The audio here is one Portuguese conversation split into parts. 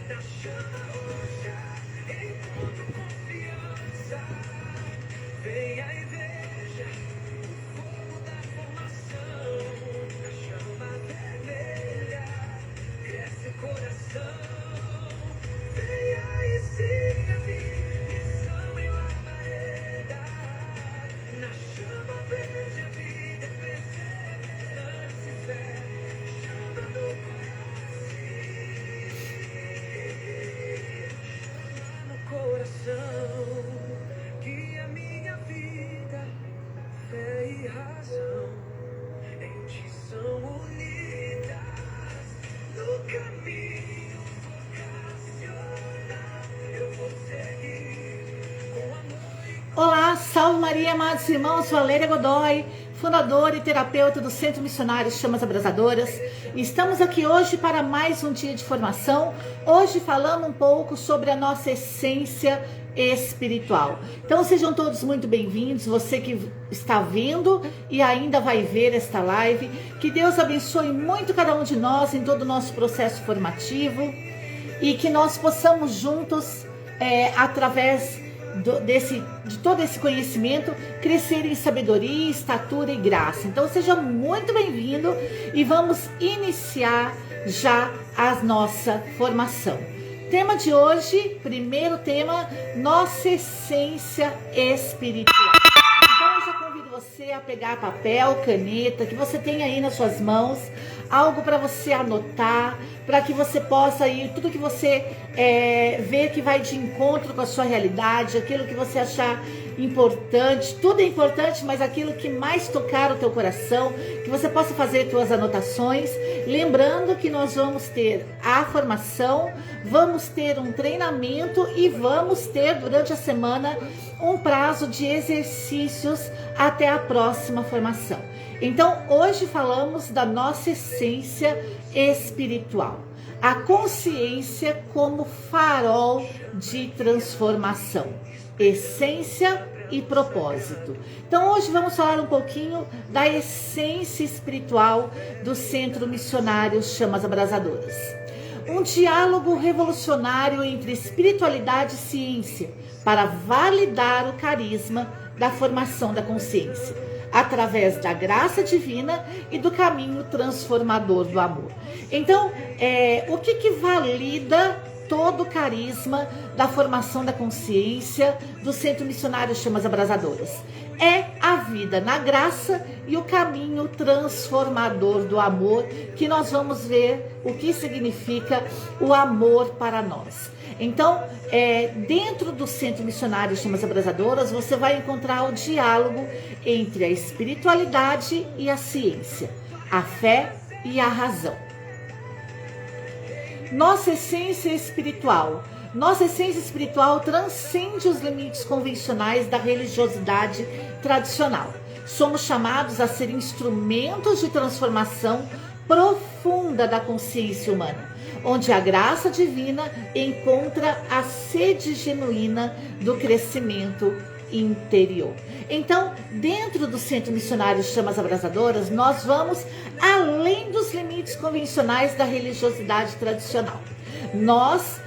Na chama roxa, encontro confiança. Venha e veja o fogo da formação. Na chama vermelha, cresce o coração. Venha e siga a missão e labareda. Na chama verde a vida é perseverança e fé. Chama no coração, que a minha vida, fé e razão em ti são unidas no caminho vocacional. Eu vou seguir com amor. Olá, salve Maria, amados irmãos, Valéria Godoy, fundadora e terapeuta do Centro Missionário Chamas Abrasadoras. Estamos aqui hoje para mais um dia de formação, hoje falando um pouco sobre a nossa essência espiritual. Então sejam todos muito bem-vindos, você que está vendo e ainda vai ver esta live. Que Deus abençoe muito cada um de nós em todo o nosso processo formativo e que nós possamos juntos, através de todo esse conhecimento, crescer em sabedoria, estatura e graça. Então seja muito bem-vindo e vamos iniciar já a nossa formação. Tema de hoje, primeiro tema, nossa essência espiritual. Então eu já convido você a pegar papel, caneta, que você tenha aí nas suas mãos, algo para você anotar, para que você possa ir, tudo que você ver que vai de encontro com a sua realidade, aquilo que você achar importante, tudo é importante, mas aquilo que mais tocar o teu coração, que você possa fazer suas anotações, lembrando que nós vamos ter a formação, vamos ter um treinamento e vamos ter durante a semana um prazo de exercícios até a próxima formação. Então hoje falamos da nossa essência espiritual, a consciência como farol de transformação, essência e propósito. Então hoje vamos falar um pouquinho da essência espiritual do Centro Missionário Chamas Abrasadoras. Um diálogo revolucionário entre espiritualidade e ciência para validar o carisma da formação da consciência, através da graça divina e do caminho transformador do amor. Então, o que valida todo o carisma da formação da consciência do Centro Missionário Chamas Abrasadoras? É a vida na graça e o caminho transformador do amor, que nós vamos ver o que significa o amor para nós. Então, dentro do Centro Missionário Chamas Abrasadoras, você vai encontrar o diálogo entre a espiritualidade e a ciência, a fé e a razão. Nossa essência espiritual. Nossa essência espiritual transcende os limites convencionais da religiosidade tradicional. Somos chamados a ser instrumentos de transformação profunda da consciência humana, onde a graça divina encontra a sede genuína do crescimento interior. Então, dentro do Centro Missionário Chamas Abrasadoras, nós vamos além dos limites convencionais da religiosidade tradicional. Nós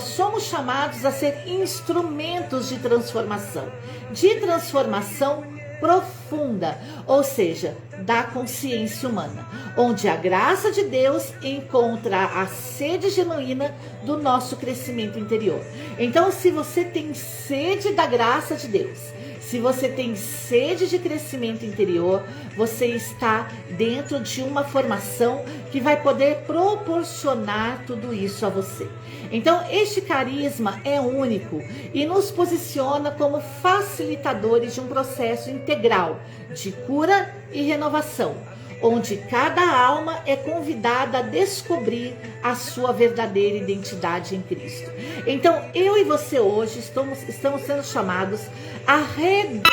somos chamados a ser instrumentos de transformação profunda, ou seja, da consciência humana, onde a graça de Deus encontra a sede genuína do nosso crescimento interior. Então, se você tem sede da graça de Deus, se você tem sede de crescimento interior, você está dentro de uma formação que vai poder proporcionar tudo isso a você. Então, este carisma é único e nos posiciona como facilitadores de um processo integral de cura e renovação, onde cada alma é convidada a descobrir a sua verdadeira identidade em Cristo. Então, eu e você hoje estamos sendo chamados a redescobrir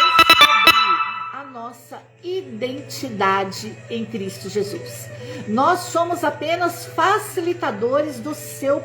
a nossa identidade em Cristo Jesus. Nós somos apenas facilitadores do seu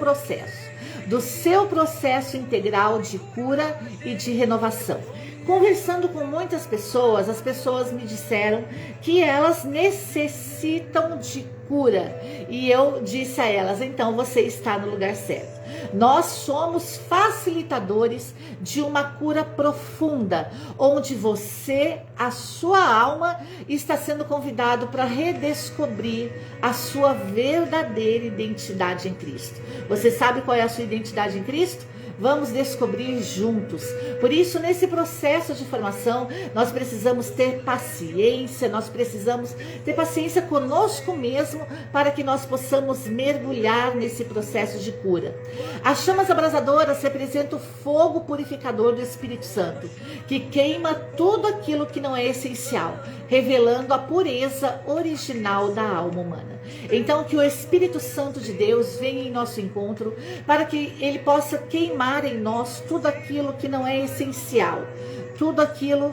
processo integral de cura e de renovação. Conversando com muitas pessoas, as pessoas me disseram que elas necessitam de cura. E eu disse a elas, então você está no lugar certo. Nós somos facilitadores de uma cura profunda, onde você, a sua alma, está sendo convidado para redescobrir a sua verdadeira identidade em Cristo. Você sabe qual é a sua identidade em Cristo? Vamos descobrir juntos. Por isso, nesse processo de formação, nós precisamos ter paciência, nós precisamos ter paciência conosco mesmo para que nós possamos mergulhar nesse processo de cura. As chamas abrasadoras representam o fogo purificador do Espírito Santo, que queima tudo aquilo que não é essencial, revelando a pureza original da alma humana. Então, que o Espírito Santo de Deus venha em nosso encontro para que ele possa queimar em nós tudo aquilo que não é essencial, tudo aquilo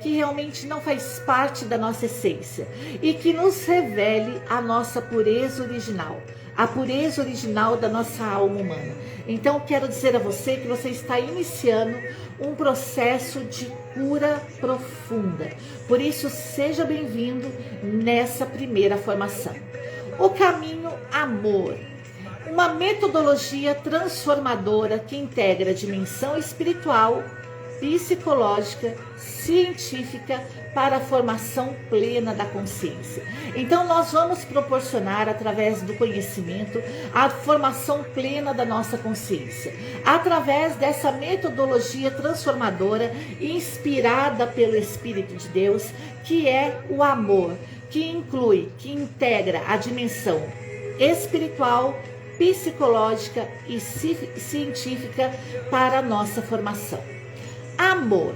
que realmente não faz parte da nossa essência e que nos revele a nossa pureza original, a pureza original da nossa alma humana. Então, quero dizer a você que você está iniciando um processo de cura profunda. Por isso, seja bem-vindo nessa primeira formação. O caminho amor. Uma metodologia transformadora que integra a dimensão espiritual, psicológica, científica para a formação plena da consciência. Então nós vamos proporcionar através do conhecimento a formação plena da nossa consciência, através dessa metodologia transformadora inspirada pelo Espírito de Deus, que é o amor, que inclui, que integra a dimensão espiritual, psicológica e científica para a nossa formação. Amor,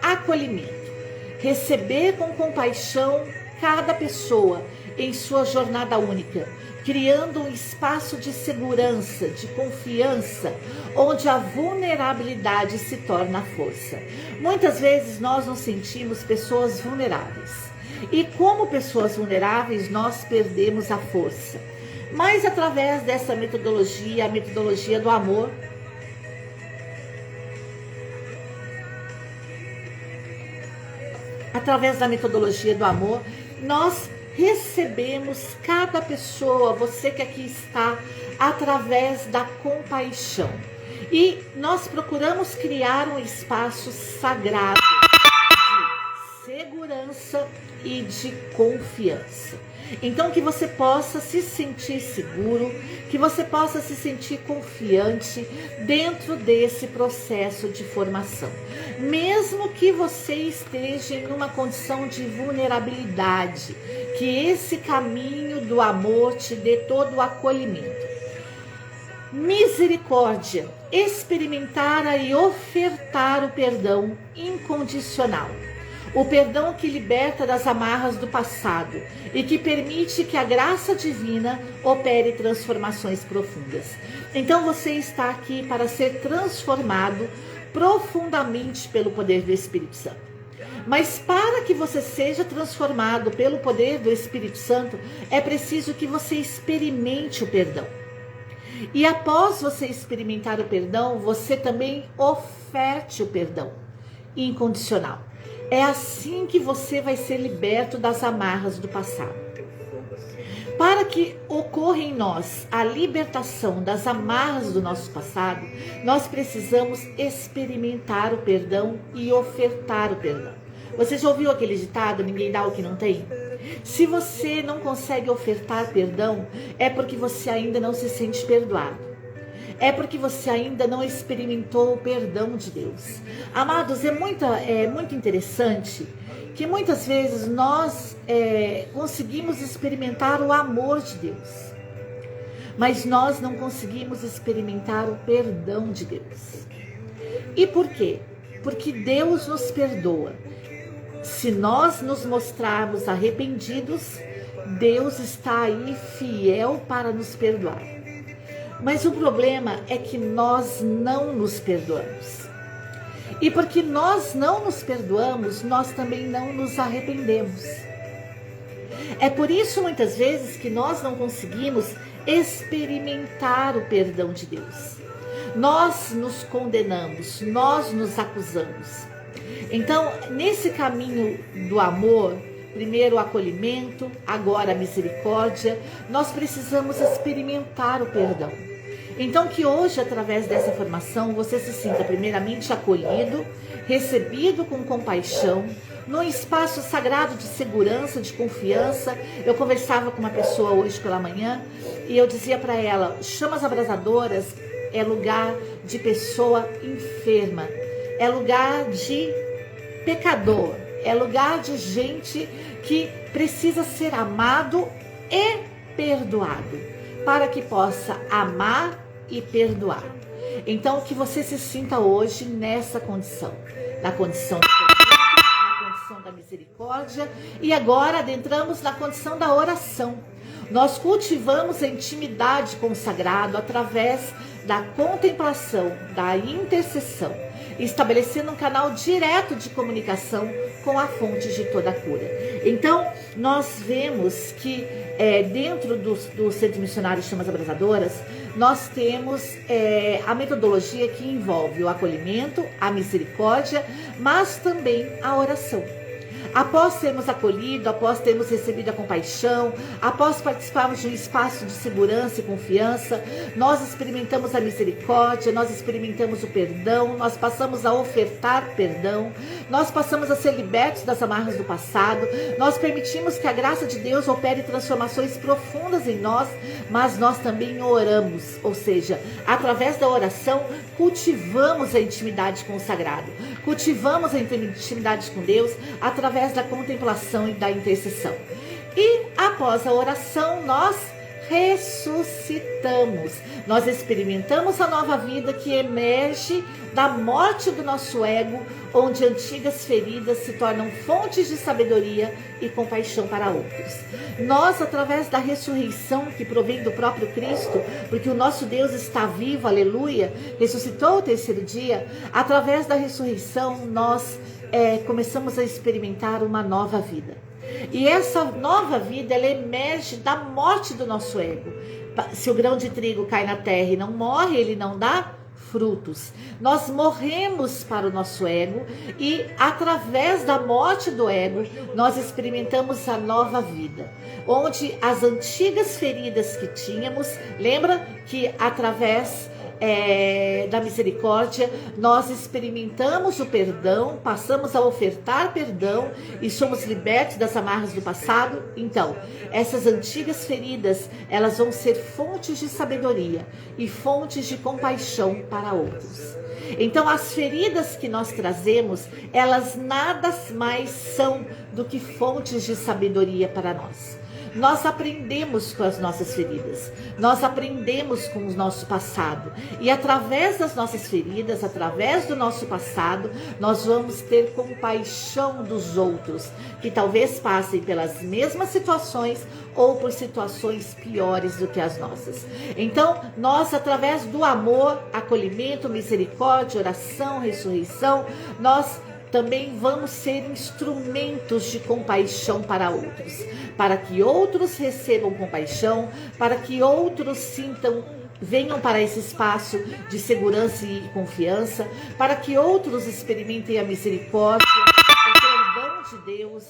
acolhimento, receber com compaixão cada pessoa em sua jornada única, criando um espaço de segurança, de confiança, onde a vulnerabilidade se torna a força. Muitas vezes nós nos sentimos pessoas vulneráveis e como pessoas vulneráveis nós perdemos a força. Mas através dessa metodologia, a metodologia do amor, através da metodologia do amor, nós recebemos cada pessoa, você que aqui está, através da compaixão. E nós procuramos criar um espaço sagrado de segurança e de confiança. Então, que você possa se sentir seguro, que você possa se sentir confiante dentro desse processo de formação. Mesmo que você esteja em uma condição de vulnerabilidade, que esse caminho do amor te dê todo o acolhimento. Misericórdia, experimentar e ofertar o perdão incondicional. O perdão que liberta das amarras do passado e que permite que a graça divina opere transformações profundas. Então você está aqui para ser transformado profundamente pelo poder do Espírito Santo. Mas para que você seja transformado pelo poder do Espírito Santo, é preciso que você experimente o perdão. E após você experimentar o perdão, você também oferte o perdão incondicional. É assim que você vai ser liberto das amarras do passado. Para que ocorra em nós a libertação das amarras do nosso passado, nós precisamos experimentar o perdão e ofertar o perdão. Você já ouviu aquele ditado, ninguém dá o que não tem? Se você não consegue ofertar perdão, é porque você ainda não se sente perdoado. É porque você ainda não experimentou o perdão de Deus. Amados, é muito interessante que muitas vezes nós conseguimos experimentar o amor de Deus, mas nós não conseguimos experimentar o perdão de Deus. E por quê? Porque Deus nos perdoa. Se nós nos mostrarmos arrependidos, Deus está aí fiel para nos perdoar. Mas o problema é que nós não nos perdoamos. E porque nós não nos perdoamos, nós também não nos arrependemos. É por isso muitas vezes que nós não conseguimos experimentar o perdão de Deus. Nós nos condenamos, nós nos acusamos. Então, nesse caminho do amor, primeiro o acolhimento, agora a misericórdia, nós precisamos experimentar o perdão. Então, que hoje, através dessa formação, você se sinta primeiramente acolhido, recebido com compaixão, num espaço sagrado de segurança, de confiança. Eu conversava com uma pessoa hoje pela manhã e eu dizia para ela, chamas abrasadoras é lugar de pessoa enferma, é lugar de pecador, é lugar de gente que precisa ser amado e perdoado, para que possa amar e perdoar. Então, que você se sinta hoje nessa condição, na condição do perdão, na condição da misericórdia, e agora adentramos na condição da oração. Nós cultivamos a intimidade com o sagrado através da contemplação, da intercessão, estabelecendo um canal direto de comunicação com a fonte de toda a cura. Então, nós vemos que dentro do Centro Missionário Chamas Abrasadoras, nós temos a metodologia que envolve o acolhimento, a misericórdia, mas também a oração. Após sermos acolhido, após termos recebido a compaixão, após participarmos de um espaço de segurança e confiança, nós experimentamos a misericórdia, nós experimentamos o perdão, nós passamos a ofertar perdão, nós passamos a ser libertos das amarras do passado, nós permitimos que a graça de Deus opere transformações profundas em nós, mas nós também oramos, ou seja, através da oração, cultivamos a intimidade com o sagrado, cultivamos a intimidade com Deus através da contemplação e da intercessão. E após a oração, nós ressuscitamos. Nós experimentamos a nova vida que emerge da morte do nosso ego, onde antigas feridas se tornam fontes de sabedoria e compaixão para outros. Nós, através da ressurreição que provém do próprio Cristo, porque o nosso Deus está vivo, aleluia, ressuscitou ao terceiro dia, através da ressurreição nós começamos a experimentar uma nova vida. E essa nova vida, ela emerge da morte do nosso ego. Se o grão de trigo cai na terra e não morre, ele não dá frutos. Nós morremos para o nosso ego e através da morte do ego, nós experimentamos a nova vida. Onde as antigas feridas que tínhamos, lembra que através da misericórdia, nós experimentamos o perdão, passamos a ofertar perdão e somos libertos das amarras do passado. Então, essas antigas feridas, elas vão ser fontes de sabedoria e fontes de compaixão para outros. Então, as feridas que nós trazemos, elas nada mais são do que fontes de sabedoria para nós. Nós aprendemos com as nossas feridas, nós aprendemos com o nosso passado e através das nossas feridas, através do nosso passado, nós vamos ter compaixão dos outros que talvez passem pelas mesmas situações ou por situações piores do que as nossas. Então, nós através do amor, acolhimento, misericórdia, oração, ressurreição, nós também vamos ser instrumentos de compaixão para outros, para que outros recebam compaixão, para que outros venham para esse espaço de segurança e confiança, para que outros experimentem a misericórdia, o perdão de Deus,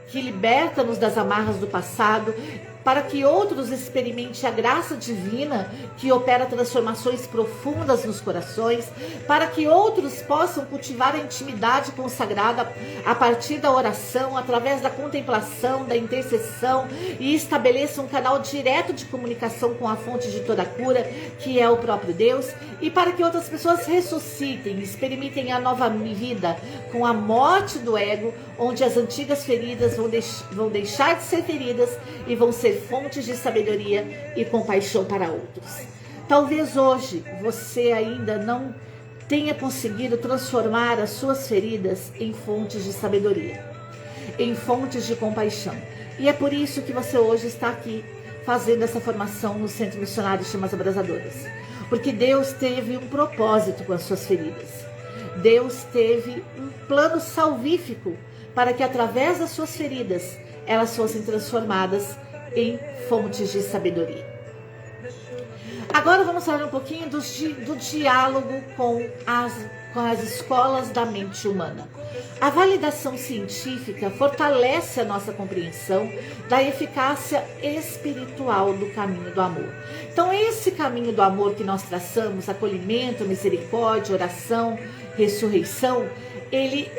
que liberta-nos das amarras do passado, para que outros experimentem a graça divina que opera transformações profundas nos corações, para que outros possam cultivar a intimidade com o sagrado a partir da oração, através da contemplação, da intercessão e estabeleçam um canal direto de comunicação com a fonte de toda a cura, que é o próprio Deus, e para que outras pessoas ressuscitem, experimentem a nova vida com a morte do ego, onde as antigas feridas vão deixar de ser feridas e vão ser fontes de sabedoria e compaixão para outros. Talvez hoje você ainda não tenha conseguido transformar as suas feridas em fontes de sabedoria, em fontes de compaixão. E é por isso que você hoje está aqui fazendo essa formação no Centro Missionário Chamas Abrasadoras. Porque Deus teve um propósito com as suas feridas. Deus teve um plano salvífico para que através das suas feridas elas fossem transformadas em fontes de sabedoria. Agora vamos falar um pouquinho do diálogo com as escolas da mente humana. A validação científica fortalece a nossa compreensão da eficácia espiritual do caminho do amor. Então, esse caminho do amor que nós traçamos, acolhimento, misericórdia, oração, ressurreição, ele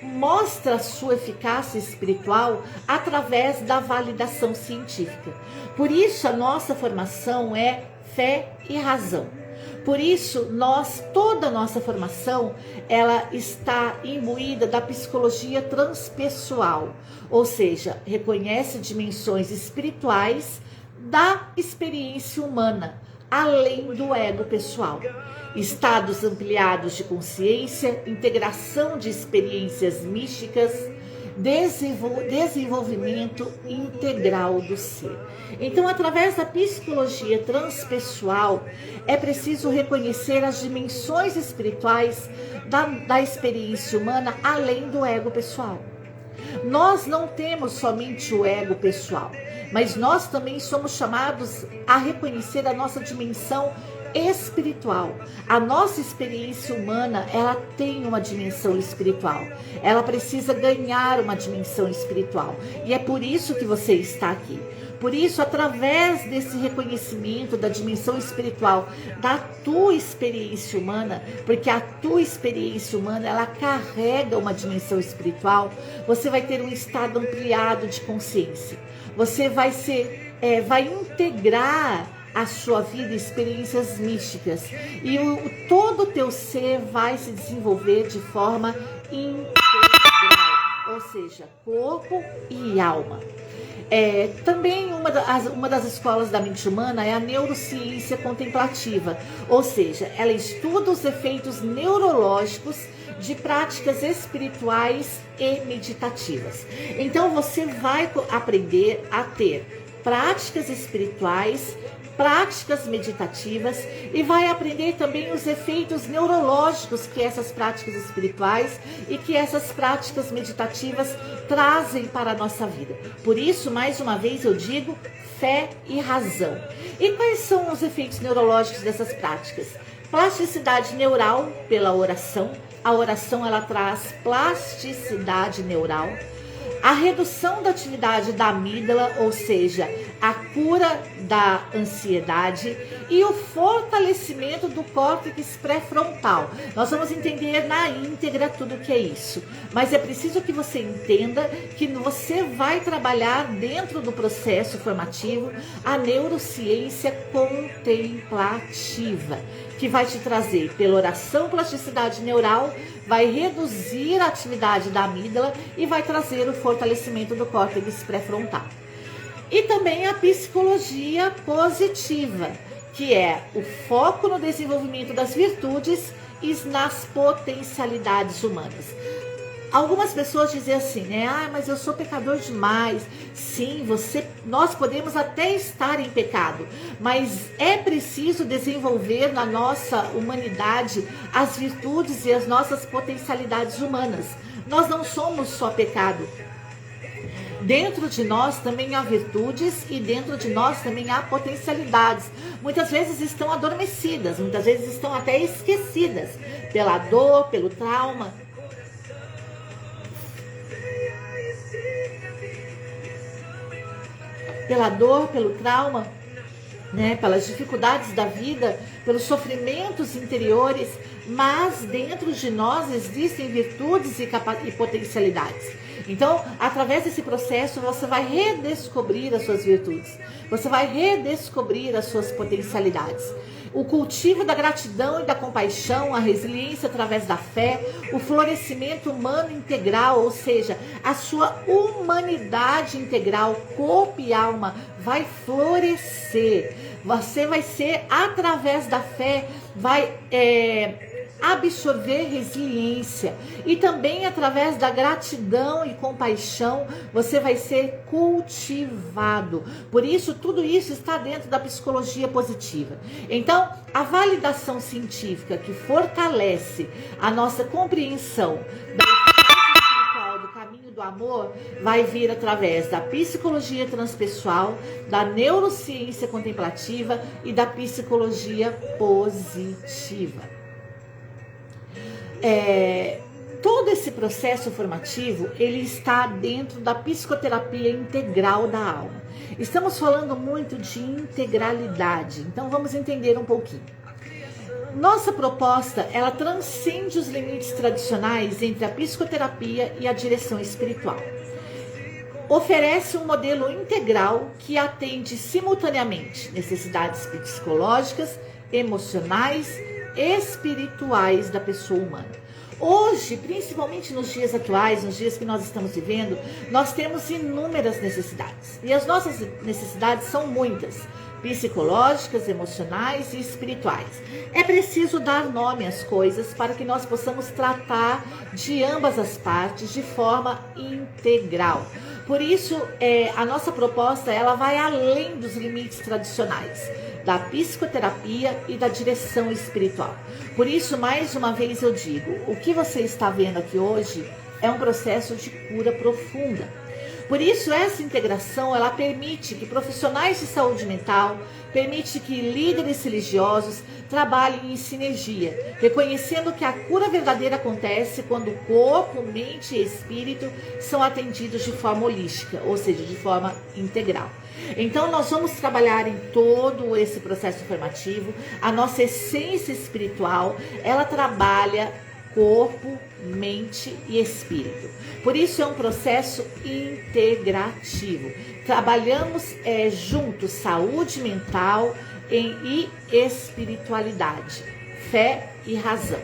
mostra a sua eficácia espiritual através da validação científica. Por isso, a nossa formação é fé e razão. Por isso, toda a nossa formação, ela está imbuída da psicologia transpessoal, ou seja, reconhece dimensões espirituais da experiência humana, além do ego pessoal. Estados ampliados de consciência, integração de experiências místicas, desenvolvimento integral do ser. Então, através da psicologia transpessoal, é preciso reconhecer as dimensões espirituais da experiência humana, além do ego pessoal. Nós não temos somente o ego pessoal, mas nós também somos chamados a reconhecer a nossa dimensão espiritual. A nossa experiência humana, ela tem uma dimensão espiritual. Ela precisa ganhar uma dimensão espiritual. E é por isso que você está aqui. Por isso, através desse reconhecimento da dimensão espiritual da tua experiência humana, porque a tua experiência humana, ela carrega uma dimensão espiritual, você vai ter um estado ampliado de consciência. Você vai integrar a sua vida, experiências místicas, e todo o teu ser vai se desenvolver de forma integral, ou seja, corpo e alma. Também uma das escolas da mente humana é a neurociência contemplativa, ou seja, ela estuda os efeitos neurológicos de práticas espirituais e meditativas. Então você vai aprender a ter práticas espirituais, práticas meditativas, e vai aprender também os efeitos neurológicos que essas práticas espirituais e que essas práticas meditativas trazem para a nossa vida. Por isso, mais uma vez eu digo, fé e razão. E quais são os efeitos neurológicos dessas práticas? Plasticidade neural pela oração. A oração, ela traz plasticidade neural. A redução da atividade da amígdala, ou seja, a cura da ansiedade, e o fortalecimento do córtex pré-frontal. Nós vamos entender na íntegra tudo o que é isso, mas é preciso que você entenda que você vai trabalhar dentro do processo formativo a neurociência contemplativa, que vai te trazer, pela oração, plasticidade neural, vai reduzir a atividade da amígdala e vai trazer o fortalecimento do córtex pré-frontal. E também a psicologia positiva, que é o foco no desenvolvimento das virtudes e nas potencialidades humanas. Algumas pessoas dizem assim, né? Mas eu sou pecador demais. Sim, nós podemos até estar em pecado, mas é preciso desenvolver na nossa humanidade as virtudes e as nossas potencialidades humanas. Nós não somos só pecado. Dentro de nós também há virtudes e dentro de nós também há potencialidades. Muitas vezes estão adormecidas, muitas vezes estão até esquecidas pela dor, pelo trauma. Pela dor, pelo trauma, né, pelas dificuldades da vida, pelos sofrimentos interiores, mas dentro de nós existem virtudes e potencialidades. Então, através desse processo, você vai redescobrir as suas virtudes, você vai redescobrir as suas potencialidades. O cultivo da gratidão e da compaixão, a resiliência através da fé, o florescimento humano integral, ou seja, a sua humanidade integral, corpo e alma, vai florescer. Você vai ser, através da fé, vai absorver resiliência, e também através da gratidão e compaixão você vai ser cultivado. Por isso, tudo isso está dentro da psicologia positiva. Então, a validação científica que fortalece a nossa compreensão da do caminho do amor amor vai vir através da psicologia transpessoal, da neurociência contemplativa e da psicologia positiva. Todo esse processo formativo, ele está dentro da psicoterapia integral da alma. Estamos falando muito de integralidade, então vamos entender um pouquinho. Nossa proposta, ela transcende os limites tradicionais entre a psicoterapia e a direção espiritual. Oferece um modelo integral que atende simultaneamente necessidades psicológicas, emocionais, espirituais da pessoa humana. Hoje, principalmente nos dias atuais, nos dias que nós estamos vivendo, nós temos inúmeras necessidades. E as nossas necessidades são muitas, psicológicas, emocionais e espirituais. É preciso dar nome às coisas para que nós possamos tratar de ambas as partes de forma integral. Por isso, a nossa proposta, ela vai além dos limites tradicionais da psicoterapia e da direção espiritual. Por isso, mais uma vez eu digo, o que você está vendo aqui hoje é um processo de cura profunda. Por isso, essa integração, ela permite que profissionais de saúde mental, permite que líderes religiosos trabalhem em sinergia, reconhecendo que a cura verdadeira acontece quando corpo, mente e espírito são atendidos de forma holística, ou seja, de forma integral. Então, nós vamos trabalhar em todo esse processo formativo. A nossa essência espiritual, ela trabalha corpo, mente e espírito. Por isso é um processo integrativo. Trabalhamos juntos saúde mental e espiritualidade, fé e razão.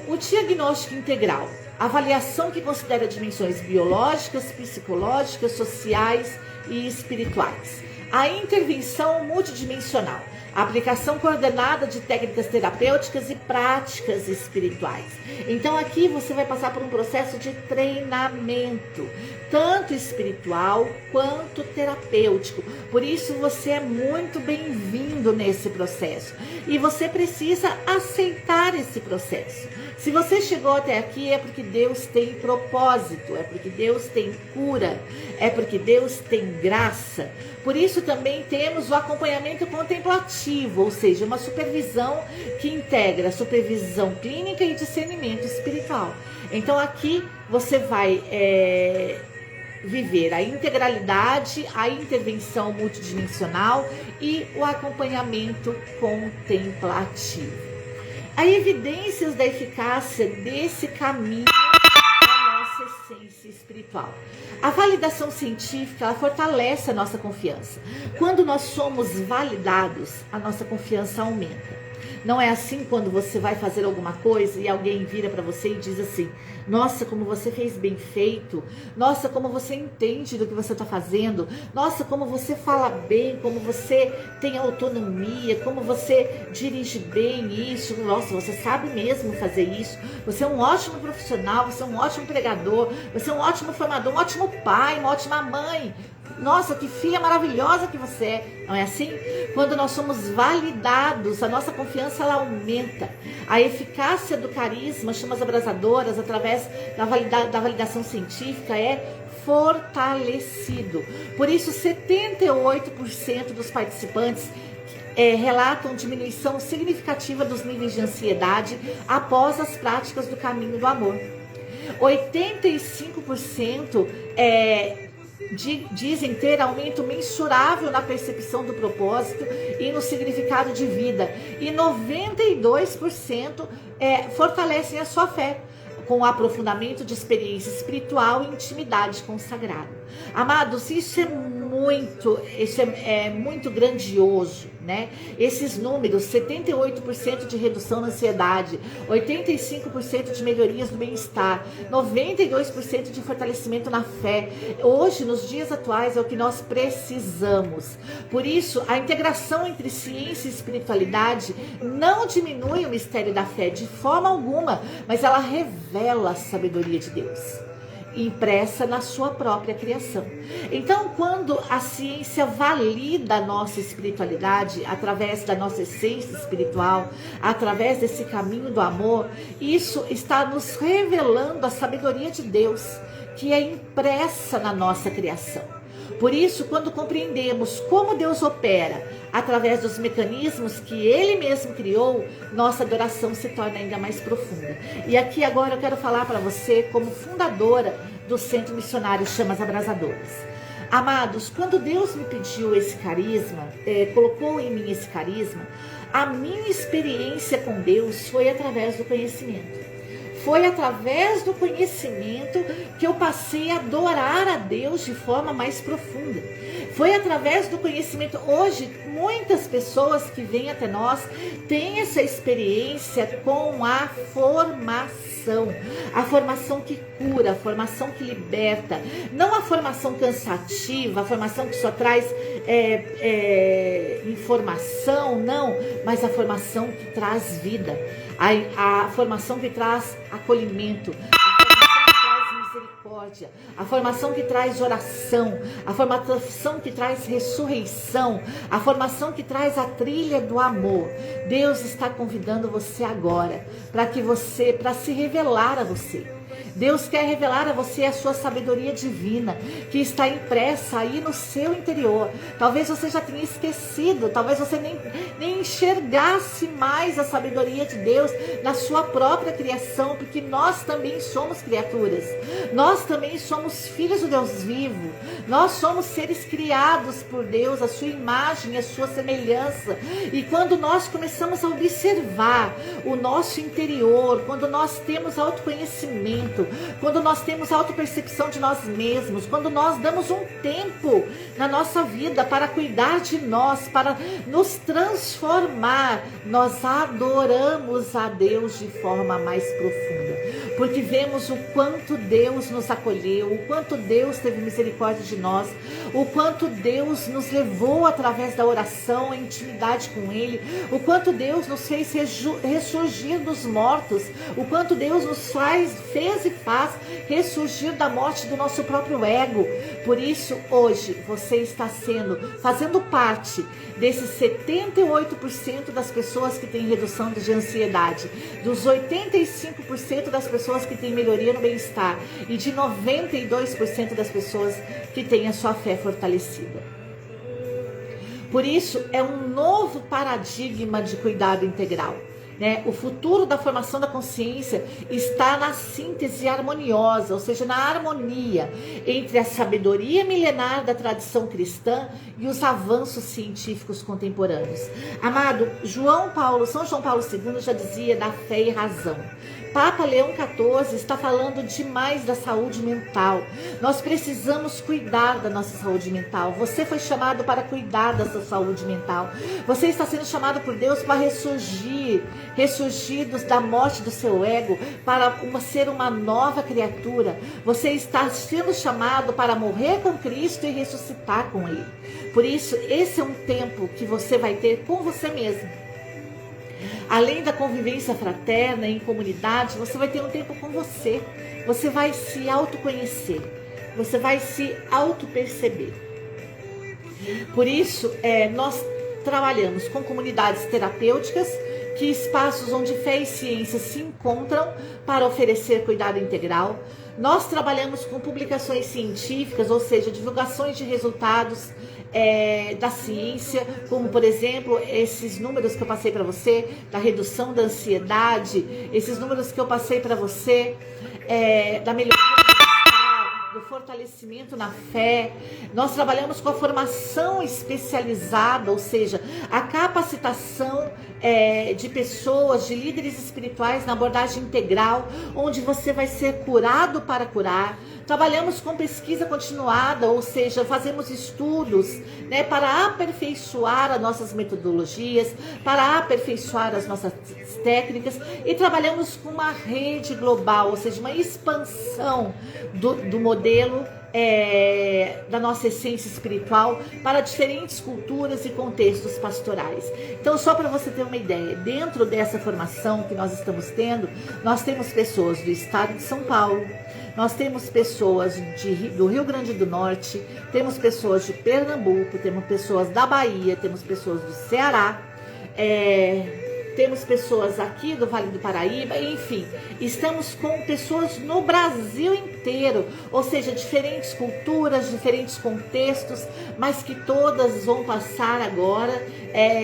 O diagnóstico integral, avaliação que considera dimensões biológicas, psicológicas, sociais e espirituais. A intervenção multidimensional, a aplicação coordenada de técnicas terapêuticas e práticas espirituais. Então aqui você vai passar por um processo de treinamento, tanto espiritual quanto terapêutico. Por isso você é muito bem-vindo nesse processo. E você precisa aceitar esse processo. Se você chegou até aqui é porque Deus tem propósito, é porque Deus tem cura, é porque Deus tem graça. Por isso também temos o acompanhamento contemplativo, ou seja, uma supervisão que integra supervisão clínica e discernimento espiritual. Então aqui você vai viver a integralidade, a intervenção multidimensional e o acompanhamento contemplativo. Há evidências da eficácia desse caminho da nossa essência espiritual. A validação científica, ela fortalece a nossa confiança. Quando nós somos validados, a nossa confiança aumenta. Não é assim quando você vai fazer alguma coisa e alguém vira para você e diz assim: nossa, como você fez bem feito, nossa, como você entende do que você está fazendo, nossa, como você fala bem, como você tem autonomia, como você dirige bem isso, nossa, você sabe mesmo fazer isso, você é um ótimo profissional, você é um ótimo pregador, você é um ótimo formador, um ótimo pai, uma ótima mãe. Nossa, que filha maravilhosa que você é. Não é assim? Quando nós somos validados, a nossa confiança ela aumenta. A eficácia do carisma, chamas abrasadoras, através da validação científica, é fortalecido. Por isso, 78% dos participantes relatam diminuição significativa dos níveis de ansiedade após as práticas do caminho do amor. 85% dizem ter aumento mensurável na percepção do propósito e no significado de vida. E 92% fortalecem a sua fé, com o aprofundamento de experiência espiritual e intimidade com o sagrado. Amados, isso é muito grandioso, né? Esses números, 78% de redução na ansiedade, 85% de melhorias no bem-estar, 92% de fortalecimento na fé. Hoje, nos dias atuais, é o que nós precisamos. Por isso, a integração entre ciência e espiritualidade não diminui o mistério da fé de forma alguma, mas ela revela a sabedoria de Deus, impressa na sua própria criação. Então, quando a ciência valida a nossa espiritualidade através da nossa essência espiritual, através desse caminho do amor, isso está nos revelando a sabedoria de Deus, que é impressa na nossa criação. Por isso, quando compreendemos como Deus opera através dos mecanismos que Ele mesmo criou, nossa adoração se torna ainda mais profunda. E aqui agora eu quero falar para você como fundadora do Centro Missionário Chamas Abrasadoras. Amados, quando Deus me pediu esse carisma, colocou em mim esse carisma, a minha experiência com Deus foi através do conhecimento. Foi através do conhecimento que eu passei a adorar a Deus de forma mais profunda. Foi através do conhecimento. Hoje, muitas pessoas que vêm até nós têm essa experiência com a formação. A formação que cura, a formação que liberta. Não a formação cansativa, a formação que só traz informação, não. Mas a formação que traz vida. A formação que traz acolhimento, misericórdia, a formação que traz oração, a formação que traz ressurreição, a formação que traz a trilha do amor. Deus está convidando você agora para se revelar a você. Deus quer revelar a você a sua sabedoria divina, que está impressa aí no seu interior. Talvez você já tenha esquecido, talvez você nem enxergasse mais a sabedoria de Deus na sua própria criação, porque nós também somos criaturas. Nós também somos filhos do Deus vivo. Nós somos seres criados por Deus, a sua imagem, a sua semelhança. E quando nós começamos a observar o nosso interior, quando nós temos autoconhecimento, quando nós temos autopercepção de nós mesmos, quando nós damos um tempo na nossa vida para cuidar de nós, para nos transformar, nós adoramos a Deus de forma mais profunda, porque vemos o quanto Deus nos acolheu, o quanto Deus teve misericórdia de nós, o quanto Deus nos levou através da oração, a intimidade com Ele, o quanto Deus nos fez ressurgir dos mortos, o quanto Deus nos fez e faz ressurgir da morte do nosso próprio ego. Por isso, hoje, você está fazendo parte desses 78% das pessoas que têm redução de ansiedade, dos 85% das pessoas que têm melhoria no bem-estar e de 92% das pessoas que têm a sua fé fortalecida. Por isso, é um novo paradigma de cuidado integral. O futuro da formação da consciência está na síntese harmoniosa, ou seja, na harmonia entre a sabedoria milenar da tradição cristã e os avanços científicos contemporâneos. Amado, São João Paulo II já dizia da fé e razão. Papa Leão XIV está falando demais da saúde mental. Nós precisamos cuidar da nossa saúde mental. Você foi chamado para cuidar da sua saúde mental. Você está sendo chamado por Deus para ressurgir da morte do seu ego, para ser uma nova criatura. Você está sendo chamado para morrer com Cristo e ressuscitar com Ele. Por isso, esse é um tempo que você vai ter com você mesmo. Além da convivência fraterna em comunidade, você vai ter um tempo com você. Você vai se autoconhecer. Você vai se autoperceber. Por isso, nós trabalhamos com comunidades terapêuticas, que espaços onde fé e ciência se encontram para oferecer cuidado integral. Nós trabalhamos com publicações científicas, ou seja, divulgações de resultados da ciência, como por exemplo esses números que eu passei para você, da redução da ansiedade, esses números que eu passei para você, da melhoria do fortalecimento na fé. Nós trabalhamos com a formação especializada, ou seja, a capacitação de pessoas, de líderes espirituais na abordagem integral, onde você vai ser curado para curar. Trabalhamos com pesquisa continuada, ou seja, fazemos estudos para aperfeiçoar as nossas metodologias, para aperfeiçoar as nossas técnicas, e trabalhamos com uma rede global, ou seja, uma expansão do modelo da nossa essência espiritual para diferentes culturas e contextos pastorais. Então, só para você ter uma ideia, dentro dessa formação que nós estamos tendo, nós temos pessoas do estado de São Paulo, nós temos pessoas do Rio Grande do Norte, temos pessoas de Pernambuco, temos pessoas da Bahia, temos pessoas do Ceará, temos pessoas aqui do Vale do Paraíba, enfim, estamos com pessoas no Brasil inteiro. inteiro, ou seja, diferentes culturas, diferentes contextos, mas que todas vão passar agora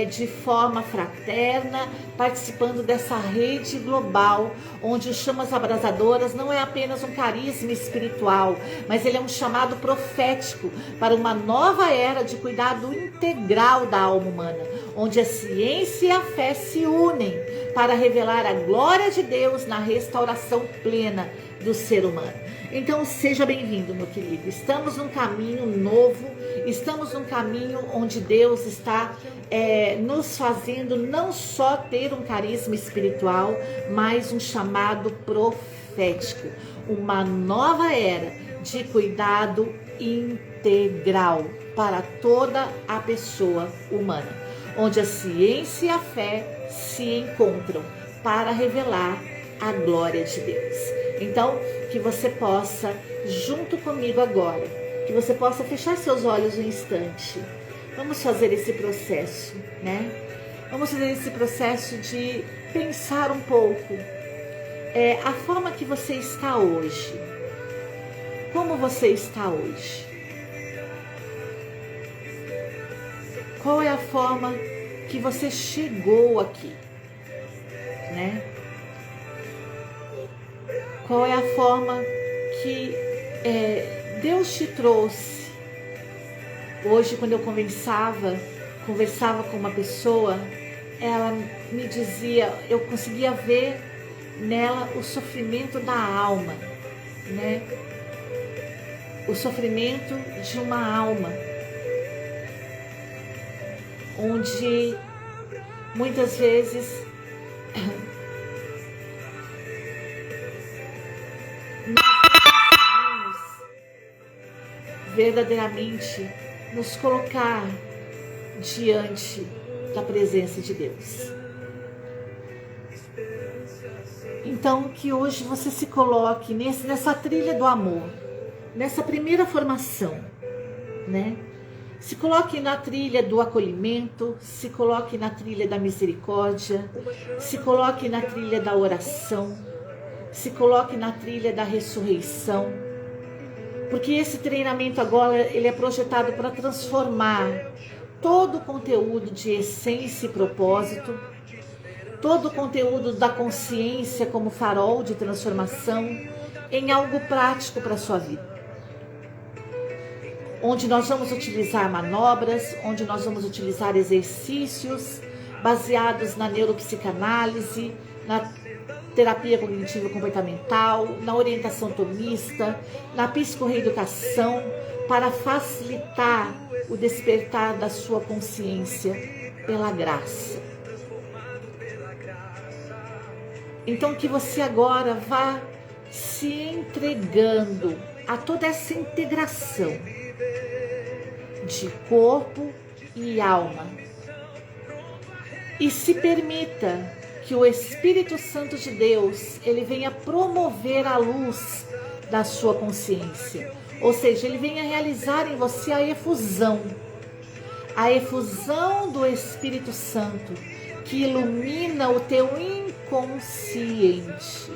de forma fraterna, participando dessa rede global, onde o Chamas Abrasadoras não é apenas um carisma espiritual, mas ele é um chamado profético para uma nova era de cuidado integral da alma humana, onde a ciência e a fé se unem para revelar a glória de Deus na restauração plena do ser humano. Então seja bem-vindo, meu querido. Estamos num caminho novo, estamos num caminho onde Deus está nos fazendo não só ter um carisma espiritual, mas um chamado profético, uma nova era de cuidado integral para toda a pessoa humana, onde a ciência e a fé se encontram para revelar a glória de Deus. Então, que você possa, junto comigo agora, que você possa fechar seus olhos um instante. Vamos fazer esse processo, né? Vamos fazer esse processo de pensar um pouco a forma que você está hoje. Como você está hoje? Qual é a forma que você chegou aqui, né? Qual é a forma que Deus te trouxe? Hoje, quando eu conversava com uma pessoa, ela me dizia, eu conseguia ver nela o sofrimento da alma, né? O sofrimento de uma alma, onde muitas vezes nós não conseguimos verdadeiramente nos colocar diante da presença de Deus. Então, que hoje você se coloque nessa trilha do amor, nessa primeira formação, né? Se coloque na trilha do acolhimento, se coloque na trilha da misericórdia, se coloque na trilha da oração, se coloque na trilha da ressurreição, porque esse treinamento agora ele é projetado para transformar todo o conteúdo de essência e propósito, todo o conteúdo da consciência como farol de transformação em algo prático para a sua vida. Onde nós vamos utilizar manobras, onde nós vamos utilizar exercícios baseados na neuropsicanálise, na terapia cognitivo comportamental, na orientação tomista, na psicorreeducação, para facilitar o despertar da sua consciência pela graça. Então que você agora vá se entregando a toda essa integração de corpo e alma, e se permita que o Espírito Santo de Deus ele venha promover a luz da sua consciência, ou seja, ele venha realizar em você a efusão do Espírito Santo que ilumina o teu inconsciente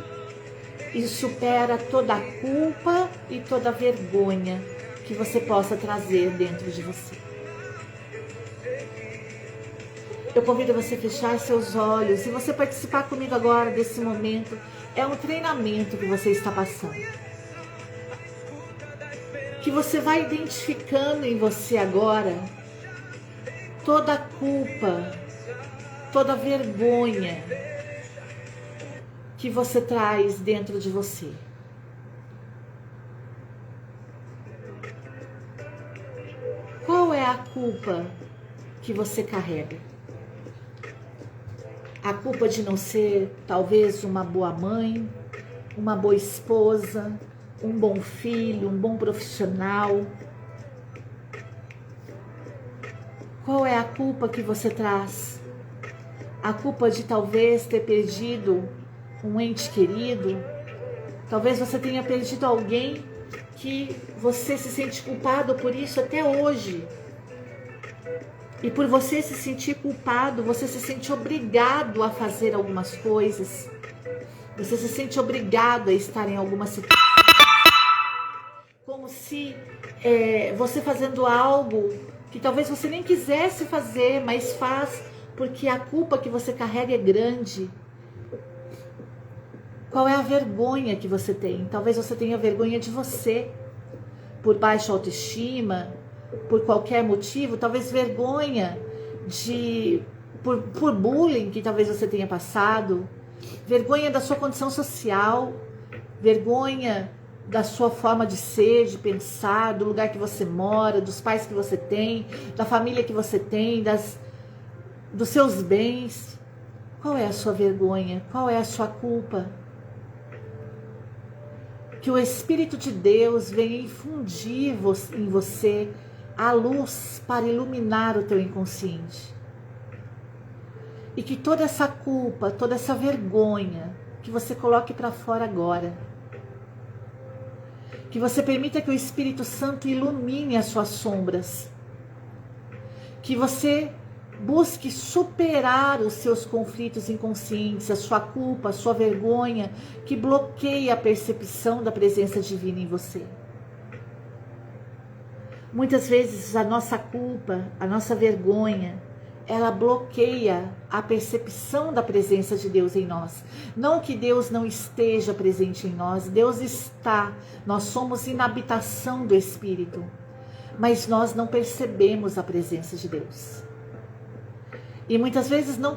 e supera toda a culpa e toda a vergonha que você possa trazer dentro de você. Eu convido você a fechar seus olhos e você participar comigo agora desse momento. É um treinamento que você está passando. Que você vai identificando em você agora toda a culpa, toda a vergonha que você traz dentro de você. Qual é a culpa que você carrega? A culpa de não ser, talvez, uma boa mãe, uma boa esposa, um bom filho, um bom profissional. Qual é a culpa que você traz? A culpa de talvez ter perdido um ente querido. Talvez você tenha perdido alguém que você se sente culpado por isso até hoje. E por você se sentir culpado, você se sente obrigado a fazer algumas coisas. Você se sente obrigado a estar em alguma situação. você fazendo algo que talvez você nem quisesse fazer, mas faz porque a culpa que você carrega é grande. Qual é a vergonha que você tem? Talvez você tenha vergonha de você, por baixa autoestima, por qualquer motivo, talvez vergonha por bullying que talvez você tenha passado, vergonha da sua condição social, vergonha da sua forma de ser, de pensar, do lugar que você mora, dos pais que você tem, da família que você tem, dos seus bens. Qual é a sua vergonha? Qual é a sua culpa? Que o Espírito de Deus venha infundir em você a luz para iluminar o teu inconsciente. E que toda essa culpa, toda essa vergonha, que você coloque para fora agora. Que você permita que o Espírito Santo ilumine as suas sombras. Que você busque superar os seus conflitos inconscientes, a sua culpa, a sua vergonha, que bloqueia a percepção da presença divina em você. Muitas vezes a nossa culpa, a nossa vergonha, ela bloqueia a percepção da presença de Deus em nós. Não que Deus não esteja presente em nós, Deus está. Nós somos inabitação do Espírito, mas nós não percebemos a presença de Deus. E muitas vezes não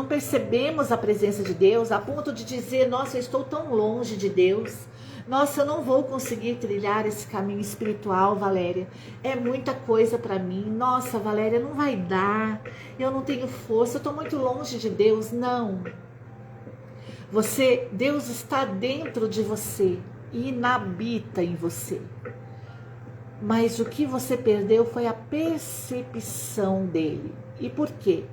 percebemos a presença de Deus a ponto de dizer: nossa, eu estou tão longe de Deus. Nossa, eu não vou conseguir trilhar esse caminho espiritual, Valéria. É muita coisa para mim. Nossa, Valéria, não vai dar. Eu não tenho força, eu estou muito longe de Deus. Não. Deus está dentro de você e inabita em você. Mas o que você perdeu foi a percepção dele. E por quê?